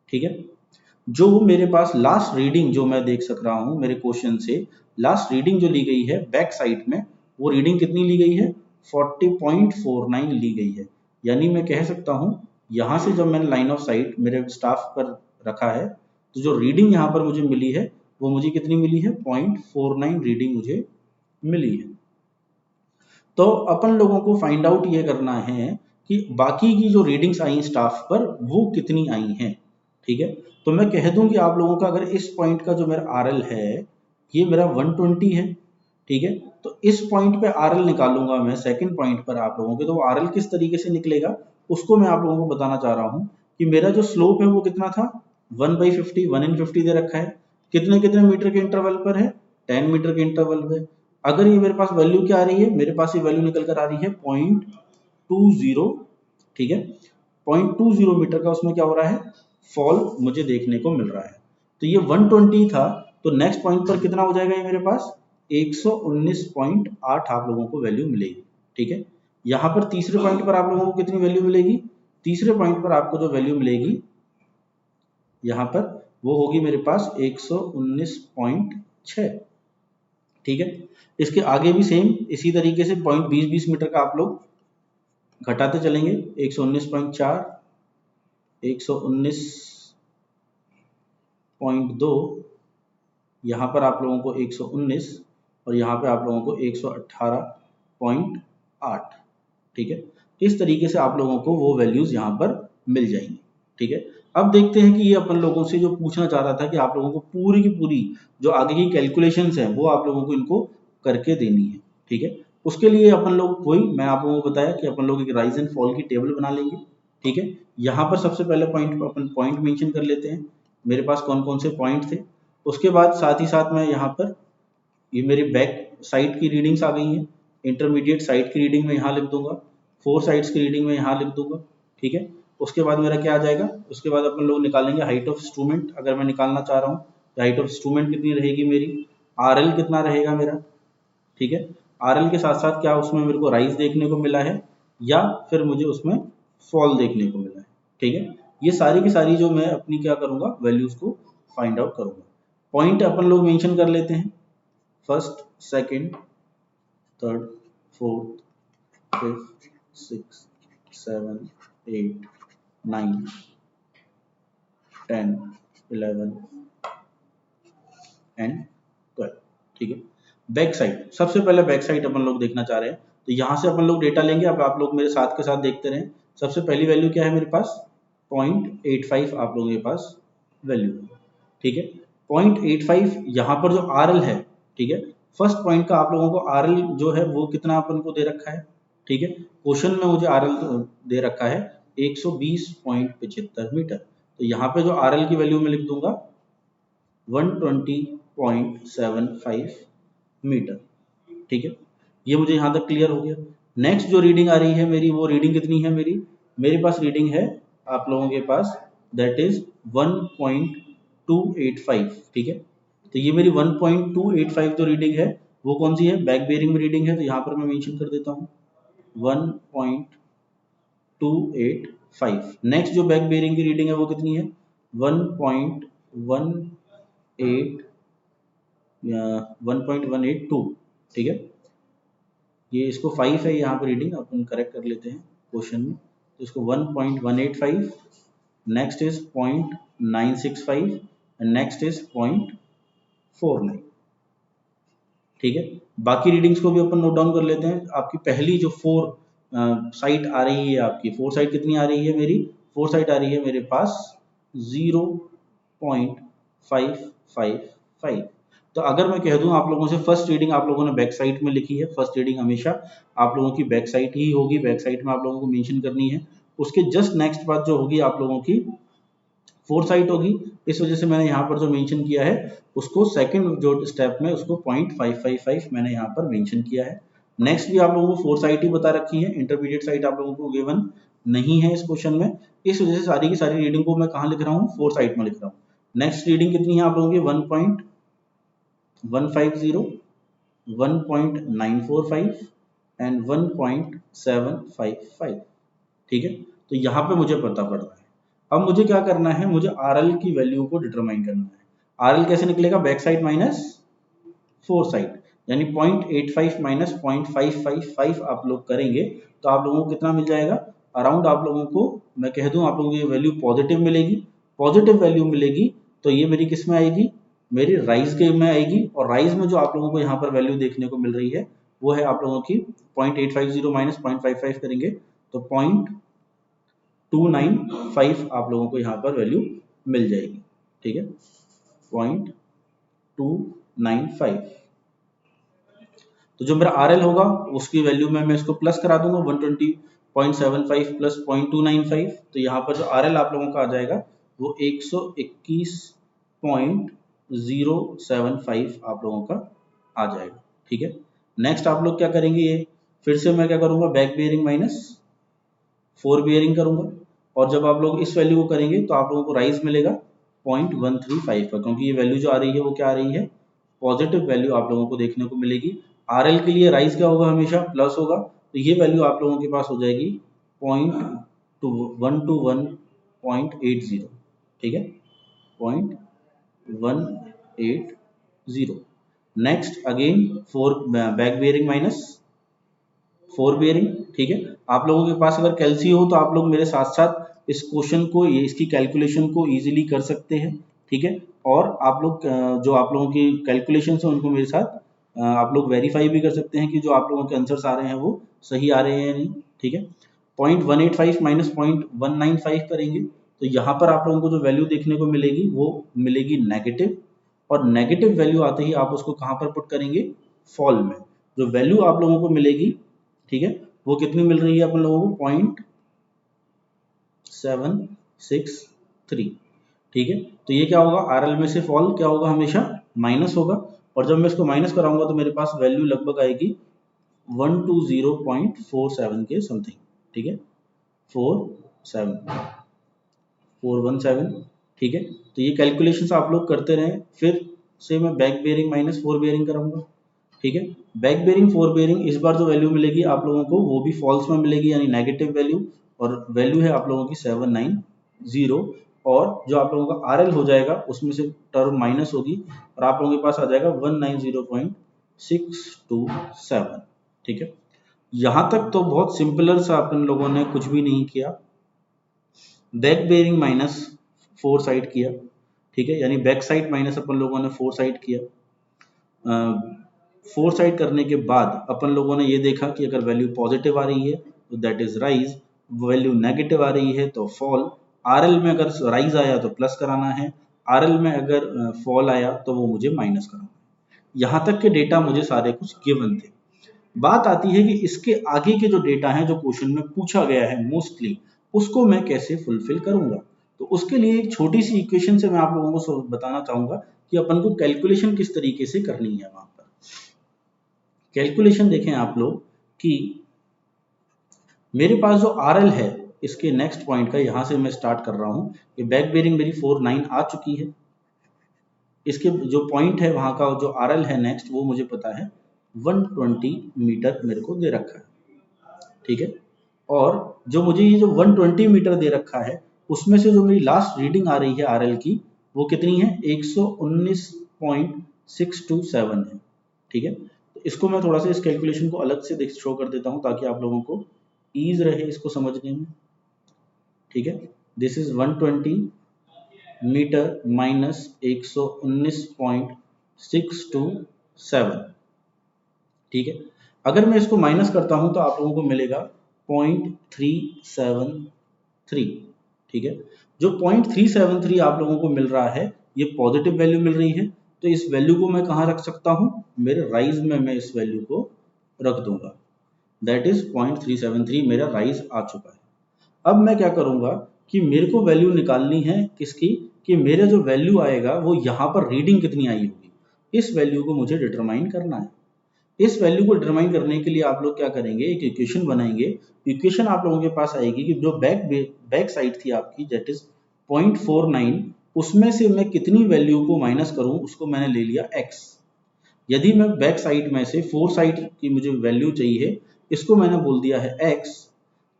ठीक है, जो मेरे पास लास्ट रीडिंग जो मैं देख सक रहा हूं मेरे क्वेश्चन से, लास्ट रीडिंग जो ली गई है बैक साइड में, वो रीडिंग कितनी ली गई है, 40.49 ली गई है। यानी मैं कह सकता हूं, यहां से जब मैंने लाइन ऑफ साइट मेरे स्टाफ पर रखा है, तो जो रीडिंग यहां पर मुझे मिली है, वो मुझे कितनी मिली है, 0.49 रीडिंग मुझे मिली है। तो अपन लोगों को फाइंड आउट ये करना है कि बाकी की जो रीडिंग्स आई स्टाफ पर वो कितनी आई हैं। ठीक है, तो मैं कह दूं कि आप लोगों का अगर इस पॉइंट का जो मेरा RL है, ये मेरा 120 है। ठीक है, तो इस पॉइंट पे RL निकालूंगा मैं सेकंड पॉइंट पर आप लोगों के, तो वो RL किस तरीके से निकलेगा उसको मैं आप लोगों को बताना चाह रहा हूं कि मेरा जो स्लोप है वो कितना था, 1/50, 1 in 50 दे रखा है, कितने कितने मीटर के इंटरवल पर है, 10 मीटर के इंटरवल पे। अगर ये मेरे पास वैल्यू क्या आ रही है, मेरे पास ये वैल्यू निकल कर आ रही है 0.20। ठीक है, 0.20 मीटर का उसमें क्या हो रहा है, फॉल मुझे देखने को मिल रहा है। तो ये 120 था, तो नेक्स्ट पॉइंट पर कितना हो जाएगा ये मेरे पास, 119.8 आप लोगों को वैल्यू मिलेगी। ठीक है, यहां पर तीसरे पॉइंट पर आप लोगों को कितनी वैल्यू मिलेगी, तीसरे पॉइंट पर आपको जो वैल्यू मिलेगी यहां पर, वो होगी मेरे पास 119.6। ठीक है, इसके आगे भी सेम इसी तरीके से 0.20 मीटर का आप लोग घटाते चलेंगे, 119.4, 119.2, यहाँ पर आप लोगों को 119, और यहाँ पे आप लोगों को 118.8। ठीक है, इस तरीके से आप लोगों को वो वैल्यूज यहाँ पर मिल जाएंगी। ठीक है, अब देखते हैं कि ये अपन लोगों से जो पूछना चाह रहा था कि आप लोगों को पूरी की पूरी जो आगे की कैलकुलेशंस हैं वो आप लोगों को इनको करके देनी है। ठीक है, उसके लिए अपन लोग, वही मैं आप लोगों को बताया कि अपन लोग एक राइज एंड फॉल की टेबल बना लेंगे। ठीक है, यहाँ पर सबसे पहले पॉइंट, अपन पॉइंट मेंशन कर लेते हैं, मेरे पास कौन कौन से पॉइंट थे। उसके बाद साथ ही साथ मैं यहाँ पर, ये मेरी बैक साइड की रीडिंग्स आ गई हैं, इंटरमीडिएट साइड की रीडिंग में यहाँ लिख दूंगा, 4 साइड्स की रीडिंग में यहाँ लिख दूंगा। ठीक है, उसके बाद मेरा क्या आ जाएगा, उसके बाद अपन लोग निकालेंगे हाइट ऑफ इंस्ट्रूमेंट। अगर मैं निकालना चाह रहा हूँ तो हाइट ऑफ इंस्ट्रूमेंट कितनी रहेगी मेरी, RL कितना रहेगा मेरा। ठीक है, RL के साथ साथ क्या उसमें मेरे को राइज देखने को मिला है, या फिर मुझे उसमें फॉल देखने को मिला है। ठीक है, ये सारी की सारी जो मैं अपनी क्या करूंगा, वैल्यूज को फाइंड आउट करूंगा। पॉइंट अपन लोग मेंशन कर लेते हैं, first, second, third, fourth, fifth, six, 7, 8, 9, 10, 11 and 12। ठीक है, बैक साइड, सबसे पहले बैक साइड अपन लोग देखना चाह रहे हैं, तो यहाँ से अपन लोग डेटा लेंगे। अब आप लोग मेरे साथ के साथ देखते रहें। सबसे पहली वैल्यू क्या है मेरे पास, 0.85 आप लोगों के पास वैल्यू है, ठीक है। 0.85 यहाँ पर जो RL है, ठीक है, फर्स्ट पॉइंट का आप लोगों को RL जो है वो कितना अपन को दे रखा है, ठीक है। क्वेश्चन में मुझे RL दे रखा है 120.75 मीटर। तो यहाँ पे जो RL की वैल्यू मैं लिख दूंगा 120.75 मीटर, ठीक है। ये मुझे यहाँ तक क्लियर हो गया। नेक्स्ट जो रीडिंग आ रही है मेरी, वो रीडिंग कितनी है मेरी, मेरे पास रीडिंग है आप लोगों के पास दैट इज 1.285, ठीक है। तो ये मेरी 1.285 जो रीडिंग है वो कौन सी है, बैक बेयरिंग में रीडिंग है। तो यहाँ पर मैं मेंशन कर देता हूँ 1.285। नेक्स्ट जो बैक बेयरिंग की रीडिंग है वो कितनी है, 1.182, ठीक है। ये इसको 5 है यहाँ पे रीडिंग, अपन करेक्ट कर लेते हैं क्वेश्चन में। तो इसको 1.185, next is 0.965 and next is 0.49, ठीक है। बाकी रीडिंग्स को भी अपन नोट डाउन कर लेते हैं। आपकी पहली जो 4 साइट आ रही है, आपकी 4 साइट कितनी आ रही है मेरी, 4 साइट आ रही है मेरे पास 0.555। तो अगर मैं कह दूं आप लोगों से, फर्स्ट रीडिंग आप लोगों ने बैक साइड में लिखी है, फर्स्ट रीडिंग हमेशा आप लोगों की बैक साइड ही होगी, बैक साइड में आप लोगों को मेंशन करनी है। उसके जस्ट नेक्स्ट बात जो होगी आप लोगों की 4 साइट होगी। इस वजह से मैंने यहाँ पर जो मेंशन किया है उसको सेकंड जो स्टेप में उसको 0.555 मैंने यहाँ पर मेंशन किया है। नेक्स्ट भी आप लोगों को 4 साइट ही बता रखी है, इंटरमीडिएट साइट आप लोगों को गिवन नहीं है इस क्वेश्चन में। इस वजह से सारी की सारी रीडिंग को मैं कहाँ लिख रहा हूँ, 4 साइट में लिख रहा हूँ। नेक्स्ट रीडिंग कितनी है आप लोगों की, 1.150, 1.945 एंड 1.755, ठीक है। तो यहाँ पे मुझे पता पड़ रहा है। अब मुझे क्या करना है, मुझे RL की वैल्यू को डिटरमाइन करना है। RL कैसे निकलेगा, बैक साइड माइनस 4 साइड, यानी 0.85 माइनस 0.555 आप लोग करेंगे तो आप लोगों को कितना मिल जाएगा, अराउंड आप लोगों को मैं कह दूं आप लोगों को ये वैल्यू पॉजिटिव मिलेगी। पॉजिटिव वैल्यू मिलेगी तो ये मेरी किस में आएगी, मेरी राइज के में आएगी। और राइज में जो आप लोगों को यहाँ पर वैल्यू देखने को मिल रही है वो है आप लोगों की 0.850 माइनस 0.55 करेंगे तो 0.295 आप लोगों को यहाँ पर वैल्यू मिल जाएगी, ठीक है, 0.295। तो जो मेरा RL होगा उसकी वैल्यू में मैं इसको प्लस करा दूंगा 120.75 प्लस 0.295। तो यहाँ पर जो RL आप लोगों का आ जाएगा वो 121.075 आप लोगों का आ जाएगा, ठीक है। नेक्स्ट आप लोग क्या करेंगे, ये फिर से मैं क्या करूंगा, बैक बेयरिंग माइनस 4 बेयरिंग करूंगा। और जब आप लोग इस वैल्यू को करेंगे तो आप लोगों को राइज मिलेगा 0.135 का, क्योंकि ये वैल्यू जो आ रही है वो क्या आ रही है, पॉजिटिव वैल्यू आप लोगों को देखने को मिलेगी। RL के लिए राइज क्या होगा, हमेशा प्लस होगा। तो ये वैल्यू आप लोगों के पास हो जाएगी 0.121.80, ठीक है, 0.180। Next again 4 back bearing minus 4 bearing, ठीक है। आप लोगों के पास अगर कैलसी हो तो आप लोग मेरे साथ साथ इस क्वेश्चन को, ये इसकी कैलकुलेशन को इजीली कर सकते हैं, ठीक है। और आप लोग जो आप लोगों की कैलकुलेशन है उनको मेरे साथ आप लोग वेरीफाई भी कर सकते हैं कि जो आप लोगों के आंसर्स आ रहे हैं वो सही आ रहे हैं या नहीं, ठीक है। 0.185 माइनस 0.195 करेंगे तो यहाँ पर आप लोगों को जो वैल्यू देखने को मिलेगी वो मिलेगी नेगेटिव। और नेगेटिव वैल्यू आते ही आप उसको कहाँ पर पुट करेंगे, फॉल में। जो वैल्यू आप लोगों को मिलेगी, ठीक है, वो कितनी मिल रही है अपन लोगों को, 0.763, ठीक है। तो ये क्या होगा, RL में से फॉल क्या होगा, हमेशा माइनस होगा। और जब मैं इसको माइनस कराऊंगा तो मेरे पास वैल्यू लगभग आएगी 120.47 के समथिंग, ठीक है, 417, ठीक है। तो ये कैलकुलेशंस आप लोग करते रहें। फिर से मैं बैक बेयरिंग माइनस 4 बेयरिंग कराऊंगा, ठीक है। बैक बेयरिंग 4 बेयरिंग, इस बार जो वैल्यू मिलेगी आप लोगों को वो भी फॉल्स में मिलेगी, यानी नेगेटिव वैल्यू। और वैल्यू है आप लोगों की 790। और जो आप लोगों का RL हो जाएगा उसमें से टर्म माइनस होगी और आप लोगों के पास आ जाएगा 190.627, ठीक है। यहां तक तो बहुत सिंपलर सा अपन लोगों ने कुछ भी नहीं किया, बैक बेयरिंग माइनस 4 साइड किया, ठीक है, यानी बैक साइड माइनस अपन लोगों ने 4 साइड किया। फोर साइड करने के बाद अपन लोगों ने ये देखा कि अगर वैल्यू पॉजिटिव आ रही है तो that is rise, value negative आ रही है तो फॉल। आरएल में अगर राइज आया तो प्लस कराना है, आरएल में अगर फॉल आया तो वो मुझे माइनस कराना है। यहाँ तक के डेटा मुझे सारे कुछ गिवन थे। बात आती है कि इसके आगे के जो डेटा है जो क्वेश्चन में पूछा गया है मोस्टली, उसको मैं कैसे फुलफिल करूंगा। तो उसके लिए एक छोटी सी इक्वेशन से मैं आप लोगों को बताना चाहूंगा कि अपन को कैलकुलेशन किस तरीके से करनी है। वहां पर कैलकुलेशन देखें आप लोग कि मेरे पास जो आरएल है इसके नेक्स्ट पॉइंट का, यहां से मैं स्टार्ट कर रहा हूं कि बैक बेरिंग मेरी 49 आ चुकी है। इसके जो पॉइंट है वहां का जो आरएल है नेक्स्ट, वो मुझे पता है 120 मीटर मेरे को दे रखा है, ठीक है। और जो मुझे ये जो 120 मीटर दे रखा है उसमें से जो मेरी लास्ट रीडिंग आ रही है आरएल की वो कितनी है, 119.627 है, ठीक है। तो इसको मैं थोड़ा सा इस कैलकुलेशन को अलग से शो कर देता हूं ताकि आप लोगों को ईज रहे इसको समझने में, ठीक है। दिस इज 120 मीटर माइनस 119.627, ठीक है। अगर मैं इसको माइनस करता हूं तो आप लोगों को मिलेगा 0.373, ठीक है। जो 0.373 आप लोगों को मिल रहा है ये पॉजिटिव वैल्यू मिल रही है, तो इस वैल्यू को मैं कहां रख सकता हूं, मेरे राइज में मैं इस वैल्यू को रख दूंगा। दैट इज 0.373 मेरा राइज आ चुका है। अब मैं क्या करूंगा कि मेरे को वैल्यू निकालनी है किसकी, कि मेरा जो वैल्यू आएगा वो यहाँ पर रीडिंग कितनी आई होगी, इस वैल्यू को मुझे डिटरमाइन करना है। इस वैल्यू को डिटरमाइन करने के लिए आप लोग क्या करेंगे, एक इक्वेशन बनाएंगे। इक्वेशन आप लोगों के पास आएगी कि जो बैक साइड थी आपकी दैट इज 0.49, उसमें से मैं कितनी वैल्यू को माइनस करूं, उसको मैंने ले लिया x। यदि मैं बैक साइड में से फोर साइड की मुझे वैल्यू चाहिए, इसको मैंने बोल दिया है x,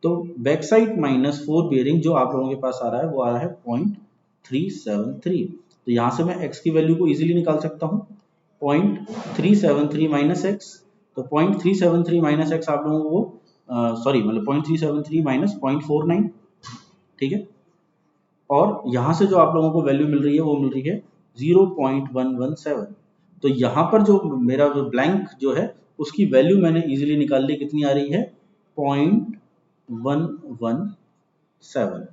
तो back side minus four bearing जो आप लोगों के पास आ रहा है वो आ रहा है 0.373। तो यहां से मैं x की वैल्यू को इजीली निकाल सकता हूं, 0.373 माइनस एक्स। तो 0.373 माइनस एक्स आप लोगों को सॉरी मतलब 0.373 माइनस 0.49, ठीक है। और यहां से जो आप लोगों को वैल्यू मिल रही है वो मिल रही है 0.117। तो यहाँ पर जो मेरा जो ब्लैंक जो है उसकी वैल्यू मैंने इजीली निकाल ली, कितनी आ रही है 0.117,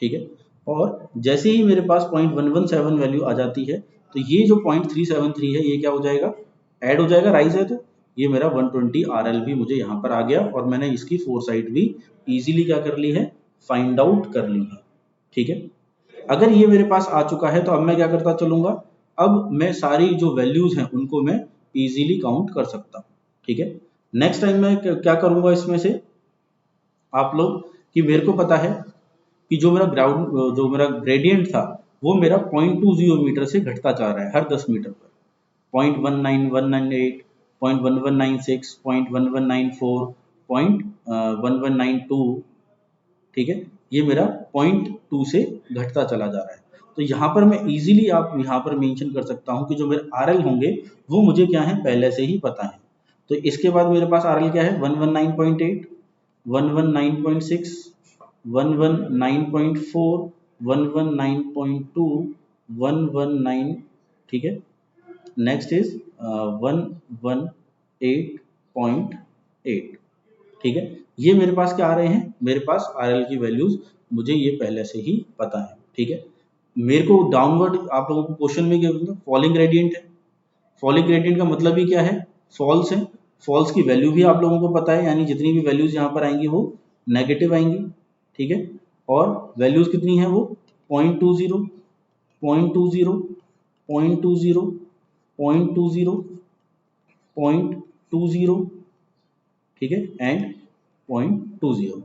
ठीक है। और जैसे ही मेरे पास 0.117 वैल्यू आ जाती है तो ये जो 0.373 है ये क्या हो जाएगा, ऐड हो जाएगा, राइज है, तो ये मेरा 120 आरएल भी मुझे यहाँ पर आ गया और मैंने इसकी फोर साइड भी इजीली क्या कर ली है, फाइंड आउट कर ली है, ठीक है। अगर ये मेरे पास आ चुका है तो अब मैं क्या करता चलूंगा, अब मैं सारी जो वैल्यूज हैं उनको मैं इजीली काउंट कर सकता हूँ, ठीक है। नेक्स्ट टाइम मैं क्या करूंगा इसमें से आप लोग, कि मेरे को पता है कि जो मेरा ग्रेडियंट था वो मेरा 0.20 मीटर से घटता जा रहा है हर 10 मीटर पर, 0.19198, 0.1196, 0.1194, 0.1192, ठीक है। ये मेरा 0.2 से घटता चला जा रहा है। तो यहाँ पर मैं इजीली आप यहाँ पर मेंशन कर सकता हूँ कि जो मेरे आरएल होंगे वो मुझे क्या है पहले से ही पता है। तो इसके बाद मेरे पास आरएल क्या है 119.8, 119.6, 119.4, 119.2, 119, ठीक है। नेक्स्ट इज 118.8, ठीक है। ये मेरे पास क्या आ रहे हैं, मेरे पास आरएल की वैल्यूज मुझे ये पहले से ही पता है, ठीक है। मेरे को डाउनवर्ड आप लोगों को क्वेश्चन में क्या फॉलिंग ग्रेडियंट है, फॉलिंग ग्रेडियंट का मतलब ही क्या है, फॉल्स है। फॉल्स की वैल्यू भी आप लोगों को पता है, यानी जितनी भी वैल्यूज यहाँ पर आएंगी वो नेगेटिव आएंगी, ठीक है। और वैल्यूज कितनी है वो 0.20, 0.20, 0.20, 0.20, 0.20, ठीक है, एंड 0.20।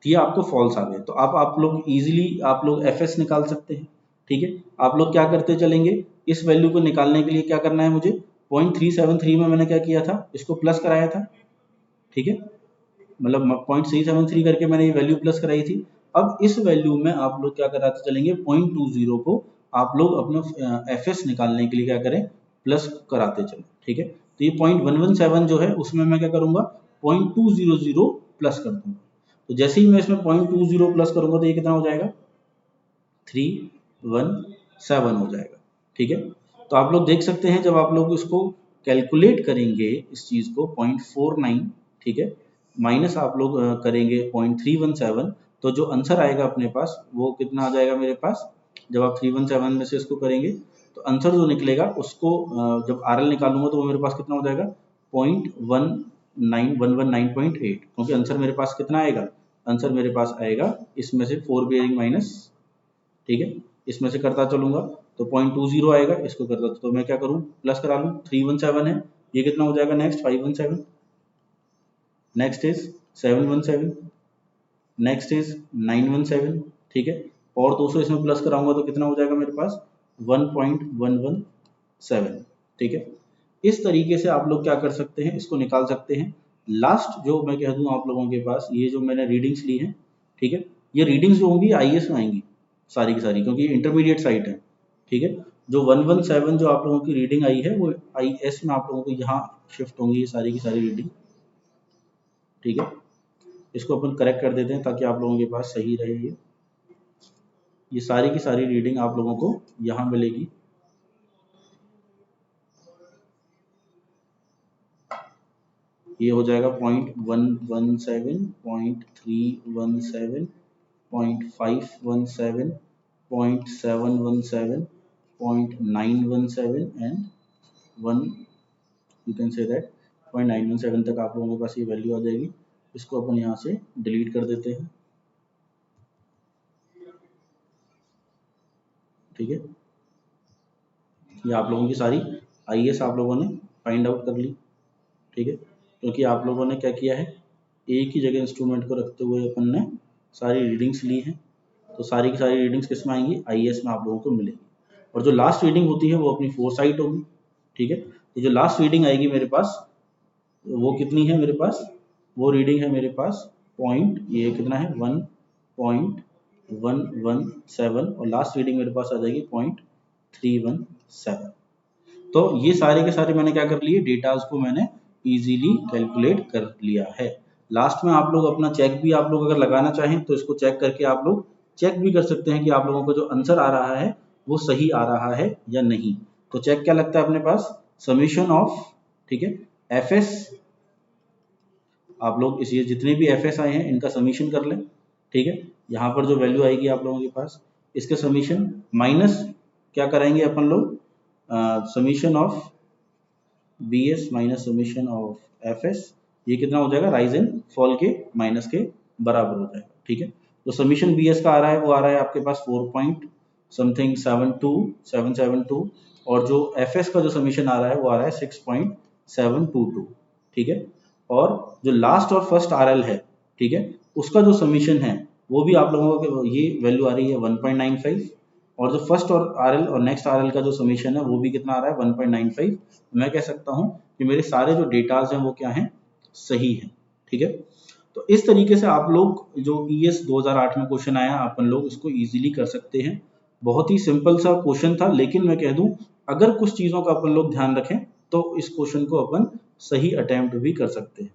ये आपको फॉल्स आ गए। तो आप लोग इजीली आप लोग एफएस निकाल सकते हैं, ठीक है। आप लोग क्या करते चलेंगे, इस वैल्यू को निकालने के लिए क्या करना है मुझे, 0.373 में मैंने क्या किया था, इसको प्लस कराया था, ठीक है। मतलब 0.373 करके मैंने ये वैल्यू प्लस कराई थी। अब इस वैल्यू में आप लोग क्या कराते चलेंगे, 0.20 को आप लोग अपने एफएस निकालने के लिए क्या करें, प्लस कराते चले, ठीक है। तो ये 0.117 जो है उसमें मैं क्या करूंगा 0.200 प्लस कर दूंगा। तो जैसे ही मैं इसमें 0.20 प्लस करूंगा तो ये कितना हो जाएगा 317 हो जाएगा, ठीक है। तो आप लोग देख सकते हैं जब आप लोग इसको कैलकुलेट करेंगे इस चीज़ को 0.49, ठीक है, माइनस आप लोग करेंगे 0.317, तो जो आंसर आएगा अपने पास वो कितना आ जाएगा मेरे पास। जब आप 317 में से इसको करेंगे तो आंसर जो निकलेगा उसको जब RL निकालूंगा तो वो मेरे पास कितना हो जाएगा 0.19119.8, क्योंकि आंसर मेरे पास कितना आएगा, आंसर मेरे पास आएगा इसमें से 4 बेयरिंग माइनस, ठीक है, इसमें से करता चलूंगा तो 0.20 आएगा, इसको करता तो मैं क्या करूं प्लस करा लूं, 317 है, ये कितना हो जाएगा next 517, next is 717, next is 917, ठीक है, और 200 इसमें प्लस कराऊंगा तो कितना हो जाएगा मेरे पास 1.117, ठीक है। इस तरीके से आप लोग क्या कर सकते हैं, इसको निकाल सकते हैं। लास्ट जो मैं कह दूं आप लोगों के पास, ये जो मैंने रीडिंग्स ली हैं, ठीक है, ये रीडिंग्स जो होंगी IAS में आएंगी सारी की सारी, क्योंकि इंटरमीडिएट साइट है, ठीक है। जो 117 जो आप लोगों की रीडिंग आई है वो IS में आप लोगों को यहाँ शिफ्ट होंगी ये सारी की सारी रीडिंग, ठीक है। इसको अपन करेक्ट कर देते हैं ताकि आप लोगों के पास सही रहे। ये सारी की सारी रीडिंग आप लोगों को यहाँ मिलेगी। ये हो जाएगा 0.117, 0.317, 0.517, 0.717, 0.917 and 1, you can say that 0.917 तक आप लोगों के पास ये वैल्यू आ जाएगी। इसको अपन यहाँ से डिलीट कर देते हैं, ठीक है। ये आप लोगों की सारी IAS आप लोगों ने फाइंड आउट कर ली, ठीक है, क्योंकि आप लोगों ने क्या किया है, एक ही जगह इंस्ट्रूमेंट को रखते हुए अपन ने सारी रीडिंग्स ली हैं, तो सारी की सारी रीडिंग्स किस में आएंगी, IAS में आप लोगों को मिलेगी। और जो लास्ट रीडिंग होती है वो अपनी फोरसाइट होगी, ठीक है। तो जो लास्ट रीडिंग आएगी मेरे पास वो कितनी है मेरे पास, वो रीडिंग है मेरे पास ये कितना है 1.117 और लास्ट रीडिंग मेरे पास आ जाएगी 0.317। तो ये सारे के सारे मैंने क्या कर लिए, डेटाज को मैंने इजीली कैलकुलेट कर लिया है। लास्ट में आप लोग अपना चेक भी आप लोग अगर लगाना चाहें तो इसको चेक करके आप लोग चेक भी कर सकते हैं कि आप लोगों को जो आंसर आ रहा है वो सही आ रहा है या नहीं। तो चेक क्या लगता है अपने पास, समीशन ऑफ, ठीक है, FS, आप लोग इस ये जितने भी FS आए हैं इनका समीशन कर लें, ठीक है। यहाँ पर जो वैल्यू आएगी आप लोगों के पास इसके समीशन माइनस क्या कराएंगे अपन लोग, summation of BS minus summation of FS, ये कितना हो जाएगा, राइज एंड फॉल के माइनस के बराबर हो जाएगा, ठीक है। तो समीशन BS का आ रहा है वो आ रहा है आपके पास 4.72772 और जो FS का जो समीशन आ रहा है वो आ रहा है 6.722, ठीक है। और जो लास्ट और फर्स्ट RL है, ठीक है, उसका जो समीशन है वो भी आप लोगों को ये वैल्यू आ रही है 1.95 और जो फर्स्ट और RL और नेक्स्ट RL का जो समीशन है वो भी कितना आ रहा है 1.95। मैं कह सकता हूं कि मेरे सारे जो डेटाज हैं वो क्या हैं, सही है, ठीक है। तो इस तरीके से आप लोग जो ES 2008 में क्वेश्चन आया अपन लोग इसको इजीली कर सकते हैं। बहुत ही सिंपल सा क्वेश्चन था, लेकिन मैं कह दूं अगर कुछ चीजों का अपन लोग ध्यान रखें तो इस क्वेश्चन को अपन सही अटेम्प्ट भी कर सकते हैं।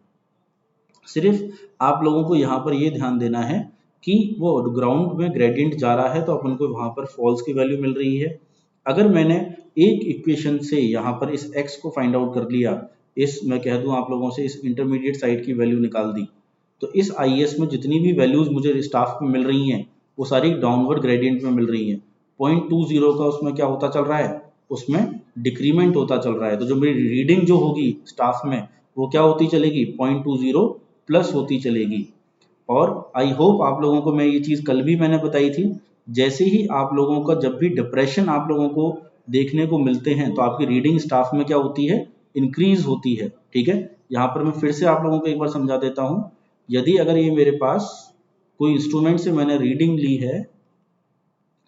सिर्फ आप लोगों को यहाँ पर ये ध्यान देना है कि वो ग्राउंड में ग्रेडियंट जा रहा है तो अपन को वहां पर फॉल्स की वैल्यू मिल रही है। अगर मैंने एक इक्वेशन से यहाँ पर इस x को फाइंड आउट कर लिया, इस मैं कह दूं आप लोगों से इस इंटरमीडिएट साइड की वैल्यू निकाल दी, तो इस IAS में जितनी भी वैल्यूज मुझे स्टाफ में मिल रही हैं वो सारी डाउनवर्ड ग्रेडियंट में मिल रही हैं। 0.20 का उसमें क्या होता चल रहा है, उसमें डिक्रीमेंट होता चल रहा है। तो जो मेरी रीडिंग जो होगी स्टाफ में वो क्या होती चलेगी, 0.20 प्लस होती चलेगी। और आई होप आप लोगों को मैं ये चीज़ कल भी मैंने बताई थी, जैसे ही आप लोगों का जब भी डिप्रेशन आप लोगों को देखने को मिलते हैं तो आपकी रीडिंग स्टाफ में क्या होती है, इंक्रीज होती है, ठीक है। यहाँ पर मैं फिर से आप लोगों को एक बार समझा देता हूँ। यदि अगर ये मेरे पास कोई इंस्ट्रूमेंट से मैंने रीडिंग ली है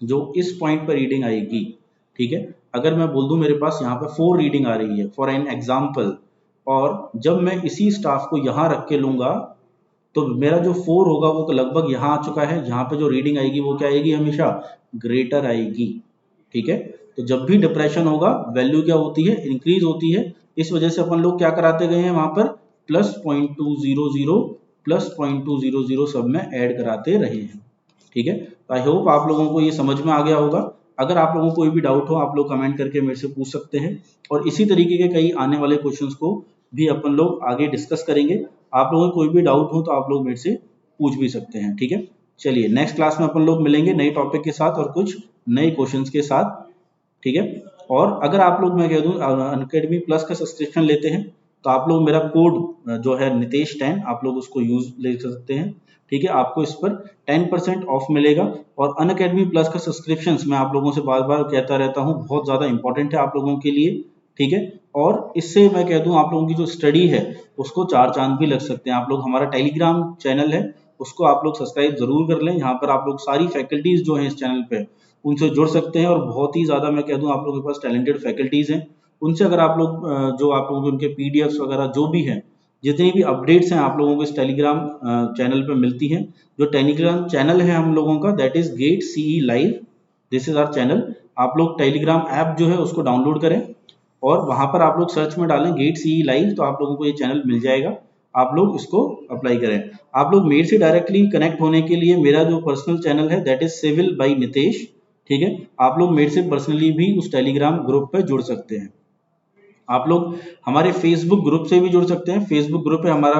जो इस पॉइंट पर रीडिंग आएगी, ठीक है, अगर मैं बोल दूं मेरे पास यहाँ पे 4 रीडिंग आ रही है फॉर एन एग्जाम्पल, और जब मैं इसी स्टाफ को यहाँ रख के लूंगा तो मेरा जो 4 होगा वो लगभग यहाँ आ चुका है। यहाँ पे जो रीडिंग आएगी वो क्या आएगी, हमेशा ग्रेटर आएगी, ठीक है। तो जब भी डिप्रेशन होगा वैल्यू क्या होती है, इंक्रीज होती है। इस वजह से अपन लोग क्या कराते गए हैं वहां पर प्लस 0.200 प्लस 0.200 सब में ऐड कराते रहे हैं, ठीक है। तो आई होप आप लोगों को ये समझ में आ गया होगा। अगर आप लोगों को कोई भी डाउट हो आप लोग कमेंट करके मेरे से पूछ सकते हैं, और इसी तरीके के कई आने वाले क्वेश्चंस को भी अपन लोग आगे डिस्कस करेंगे। आप लोगों को कोई भी डाउट हो तो आप लोग मेरे से पूछ भी सकते हैं, ठीक है। चलिए नेक्स्ट क्लास में अपन लोग मिलेंगे नए टॉपिक के साथ और कुछ नए क्वेश्चंस के साथ, ठीक है। और अगर आप लोग, मैं कह दूं, अनअकैडमी प्लस का सब्सक्रिप्शन लेते हैं तो आप लोग मेरा कोड जो है नितेश 10 आप लोग उसको यूज ले सकते हैं, ठीक है। आपको इस पर 10% ऑफ मिलेगा। और अनअकैडमी प्लस का सब्सक्रिप्शन मैं आप लोगों से बार बार कहता रहता हूँ, बहुत ज़्यादा इंपॉर्टेंट है आप लोगों के लिए, ठीक है। और इससे मैं कह दूं आप लोगों की जो स्टडी है उसको 4 चांद भी लग सकते हैं। आप लोग, हमारा टेलीग्राम चैनल है उसको आप लोग सब्सक्राइब जरूर कर लें। यहाँ पर आप लोग सारी फैकल्टीज जो हैं इस चैनल पे उनसे जुड़ सकते हैं, और बहुत ही ज़्यादा मैं कह दूं आप लोगों के पास टैलेंटेड फैकल्टीज हैं। उनसे अगर आप लोग जो आप लोगों के उनके पीडीएफ्स वगैरह जो भी हैं, जितनी भी अपडेट्स हैं आप लोगों को इस टेलीग्राम चैनल पे मिलती हैं। जो टेलीग्राम चैनल है हम लोगों का that is GATE CE live, this is our channel. आप लोग टेलीग्राम ऐप जो है उसको डाउनलोड करें और वहां पर आप लोग सर्च में डालें गेट सीई लाइव, तो आप लोगों को ये चैनल मिल जाएगा। आप लोग इसको अप्लाई करें। आप लोग मेरे से डायरेक्टली कनेक्ट होने के लिए मेरा जो पर्सनल चैनल है that is civil by Nitesh, ठीक है। आप लोग मेरे से पर्सनली भी उस टेलीग्राम ग्रुप पे जुड़ सकते हैं। आप लोग हमारे फेसबुक ग्रुप से भी जुड़ सकते हैं। फेसबुक ग्रुप है हमारा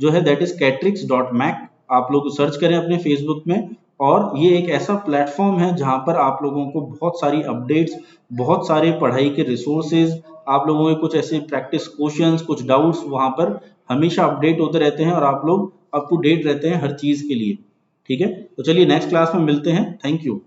जो है दैट इज catrix.mac, आप लोग सर्च करें अपने फेसबुक में। और ये एक ऐसा प्लेटफॉर्म है जहां पर आप लोगों को बहुत सारी अपडेट्स, बहुत सारे पढ़ाई के रिसोर्सेज, आप लोगों के कुछ ऐसे प्रैक्टिस क्वेश्चंस, कुछ डाउट्स वहां पर हमेशा अपडेट होते रहते हैं और आप लोग अप टू डेट रहते हैं हर चीज के लिए, ठीक है। तो चलिए नेक्स्ट क्लास में मिलते हैं। Thank you.